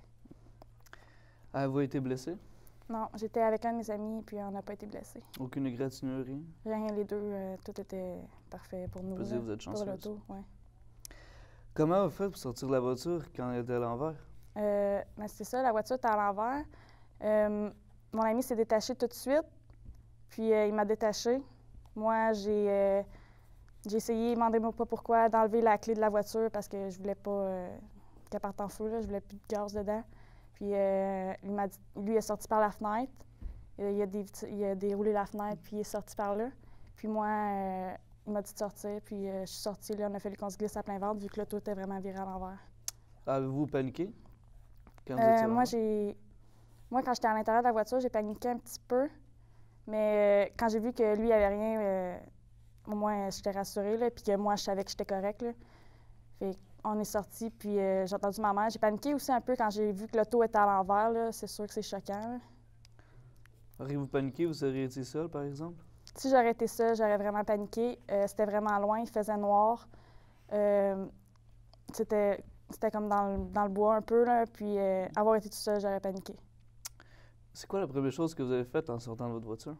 Avez-vous été blessé? Non, j'étais avec un de mes amis, puis on n'a pas été blessés. Aucune égratignure, rien? Rien, les deux, tout était parfait pour nous. Vous êtes chanceuse. Pour l'auto, oui. Comment avez-vous fait pour sortir de la voiture quand elle était à l'envers? Ben c'est ça, la voiture était à l'envers. Mon ami s'est détaché tout de suite, puis il m'a détaché. Moi, j'ai essayé, demandez-moi pas pourquoi, d'enlever la clé de la voiture parce que je voulais pas qu'elle parte en feu, là, je voulais plus de gaz dedans. Puis lui est sorti par la fenêtre. Il a déroulé la fenêtre, puis il est sorti par là. Puis moi, il m'a dit de sortir, puis je suis sortie. Là, on a fallu qu'on se glisse à plein ventre, vu que l'auto était vraiment viré à l'envers. Avez-vous paniqué quand vous étiez moi, quand j'étais à l'intérieur de la voiture, j'ai paniqué un petit peu. Mais quand j'ai vu que lui, il avait rien, au moins, j'étais rassurée, là, puis que moi, je savais que j'étais correcte. Là. Fait on est sorti, puis j'ai entendu ma mère. J'ai paniqué aussi un peu quand j'ai vu que l'auto était à l'envers. Là. C'est sûr que c'est choquant. Auriez-vous paniqué, vous seriez été seule, par exemple? Si j'aurais été seule, j'aurais vraiment paniqué. C'était vraiment loin, il faisait noir. C'était comme dans le bois un peu, là, puis avoir été toute seule, j'aurais paniqué. C'est quoi la première chose que vous avez faite en sortant de votre voiture?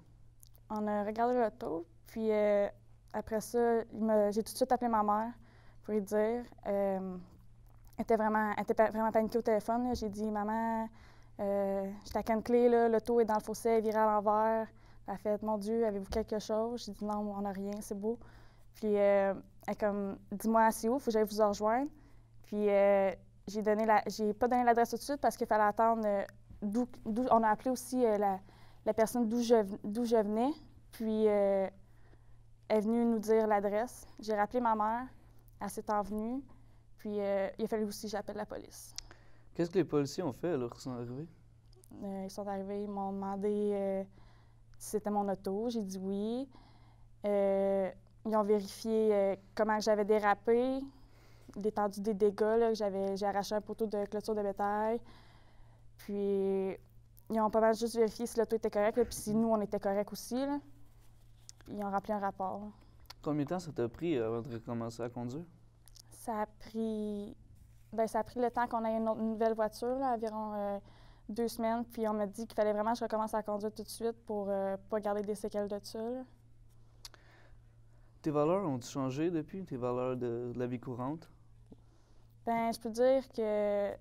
On a regardé l'auto, puis après ça, j'ai tout de suite appelé ma mère pour lui dire. Elle était vraiment paniquée au téléphone. J'ai dit, maman, j'étais à Caneclé, l'auto est dans le fossé, elle est virée à l'envers. Elle a fait, mon Dieu, avez-vous quelque chose? J'ai dit, non, on n'a rien, c'est beau. Puis elle est comme, dis-moi, c'est où, il faut que j'aille vous rejoindre. Puis j'ai pas donné l'adresse tout de suite parce qu'il fallait attendre on a appelé aussi la personne d'où je venais. Puis elle est venue nous dire l'adresse. J'ai rappelé ma mère. Elle s'est envenue, puis il a fallu aussi que j'appelle la police. Qu'est-ce que les policiers ont fait alors qu'ils sont arrivés? Ils sont arrivés, ils m'ont demandé si c'était mon auto. J'ai dit oui. Ils ont vérifié comment j'avais dérapé, l'étendue des dégâts, là, j'ai arraché un poteau de clôture de bétail. Puis ils ont pas mal juste vérifié si l'auto était correcte, puis si nous, on était corrects aussi. Là. Puis ils ont rempli un rapport. Là. Combien de temps ça t'a pris avant de recommencer à conduire? Ça a pris le temps qu'on ait une nouvelle voiture, là, environ 2 semaines. Puis on m'a dit qu'il fallait vraiment que je recommence à conduire tout de suite pour pas garder des séquelles de ça. Là. Tes valeurs ont-elles changé depuis, tes valeurs de la vie courante? Bien, je peux dire que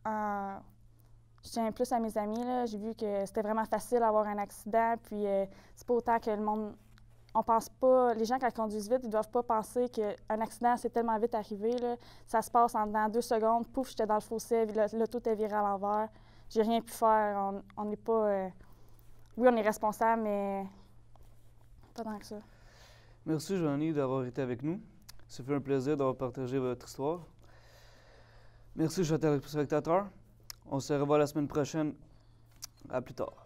je tiens plus à mes amis. Là. J'ai vu que c'était vraiment facile d'avoir un accident. Puis c'est pas autant que le monde... On pense pas... Les gens, quand ils conduisent vite, ils doivent pas penser qu'un accident, c'est tellement vite arrivé. Là. Ça se passe dans 2 secondes. Pouf, j'étais dans le fossé. L'auto était virée à l'envers. J'ai rien pu faire. On n'est pas... Oui, on est responsable, mais pas tant que ça. Merci, Joanie, d'avoir été avec nous. Ça fait un plaisir d'avoir partagé votre histoire. Merci, chers téléspectateurs. On se revoit la semaine prochaine. À plus tard.